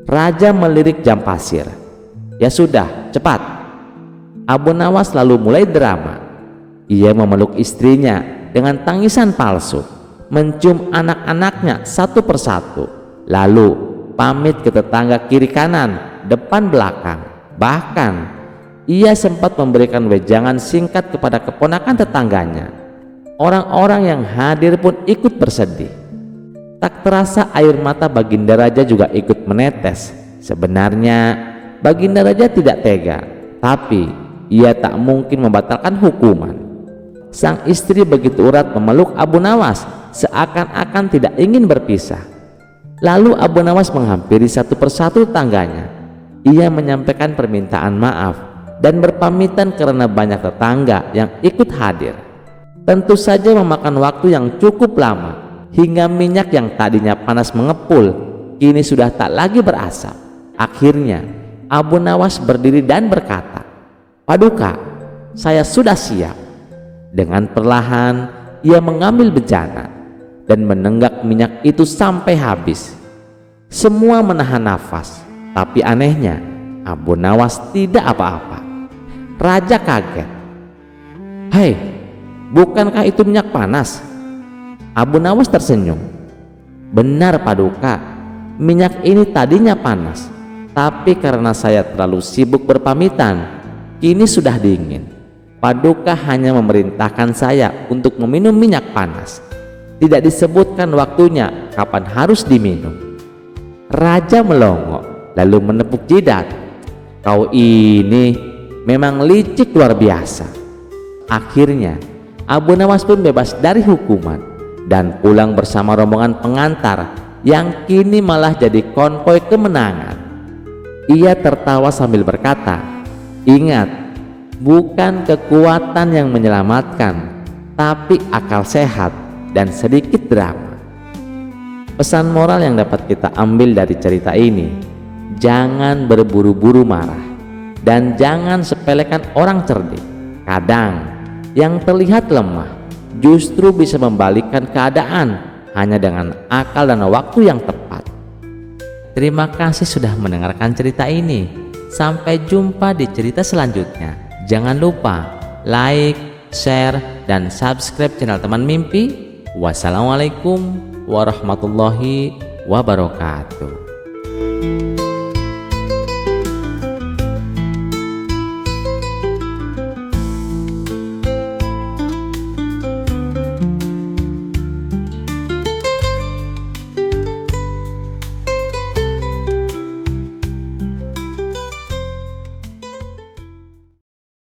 Raja melirik jam pasir. "Ya sudah, cepat." Abu Nawas lalu mulai drama. Ia memeluk istrinya dengan tangisan palsu, mencium anak-anaknya satu persatu, lalu pamit ke tetangga kiri kanan, depan belakang. Bahkan ia sempat memberikan wejangan singkat kepada keponakan tetangganya. Orang-orang yang hadir pun ikut bersedih. Tak terasa air mata Baginda Raja juga ikut menetes. Sebenarnya Baginda Raja tidak tega, tapi ia tak mungkin membatalkan hukuman. Sang istri begitu erat memeluk Abu Nawas, seakan-akan tidak ingin berpisah. Lalu Abu Nawas menghampiri satu persatu tetangganya. Ia menyampaikan permintaan maaf dan berpamitan karena banyak tetangga yang ikut hadir. Tentu saja memakan waktu yang cukup lama, hingga minyak yang tadinya panas mengepul kini sudah tak lagi berasap. Akhirnya Abu Nawas berdiri dan berkata, "Paduka, saya sudah siap." Dengan perlahan ia mengambil bejana dan menenggak minyak itu sampai habis. Semua menahan nafas, tapi anehnya Abu Nawas tidak apa-apa. Raja kaget. "Hei, bukankah itu minyak panas?" Abu Nawas tersenyum. "Benar Paduka, minyak ini tadinya panas, tapi karena saya terlalu sibuk berpamitan, kini sudah dingin. Paduka hanya memerintahkan saya untuk meminum minyak panas. Tidak disebutkan waktunya kapan harus diminum." Raja melongo lalu menepuk jidat. "Kau ini memang licik luar biasa." Akhirnya Abu Nawas pun bebas dari hukuman dan pulang bersama rombongan pengantar yang kini malah jadi konvoi kemenangan. Ia tertawa sambil berkata, "Ingat, bukan kekuatan yang menyelamatkan, tapi akal sehat dan sedikit drama." Pesan moral yang dapat kita ambil dari cerita ini, jangan berburu-buru marah dan jangan sepelekan orang cerdik. Kadang yang terlihat lemah justru bisa membalikkan keadaan hanya dengan akal dan waktu yang tepat. Terima kasih sudah mendengarkan cerita ini. Sampai jumpa di cerita selanjutnya. Jangan lupa like, share, dan subscribe channel Teman Mimpi. Wassalamualaikum warahmatullahi wabarakatuh.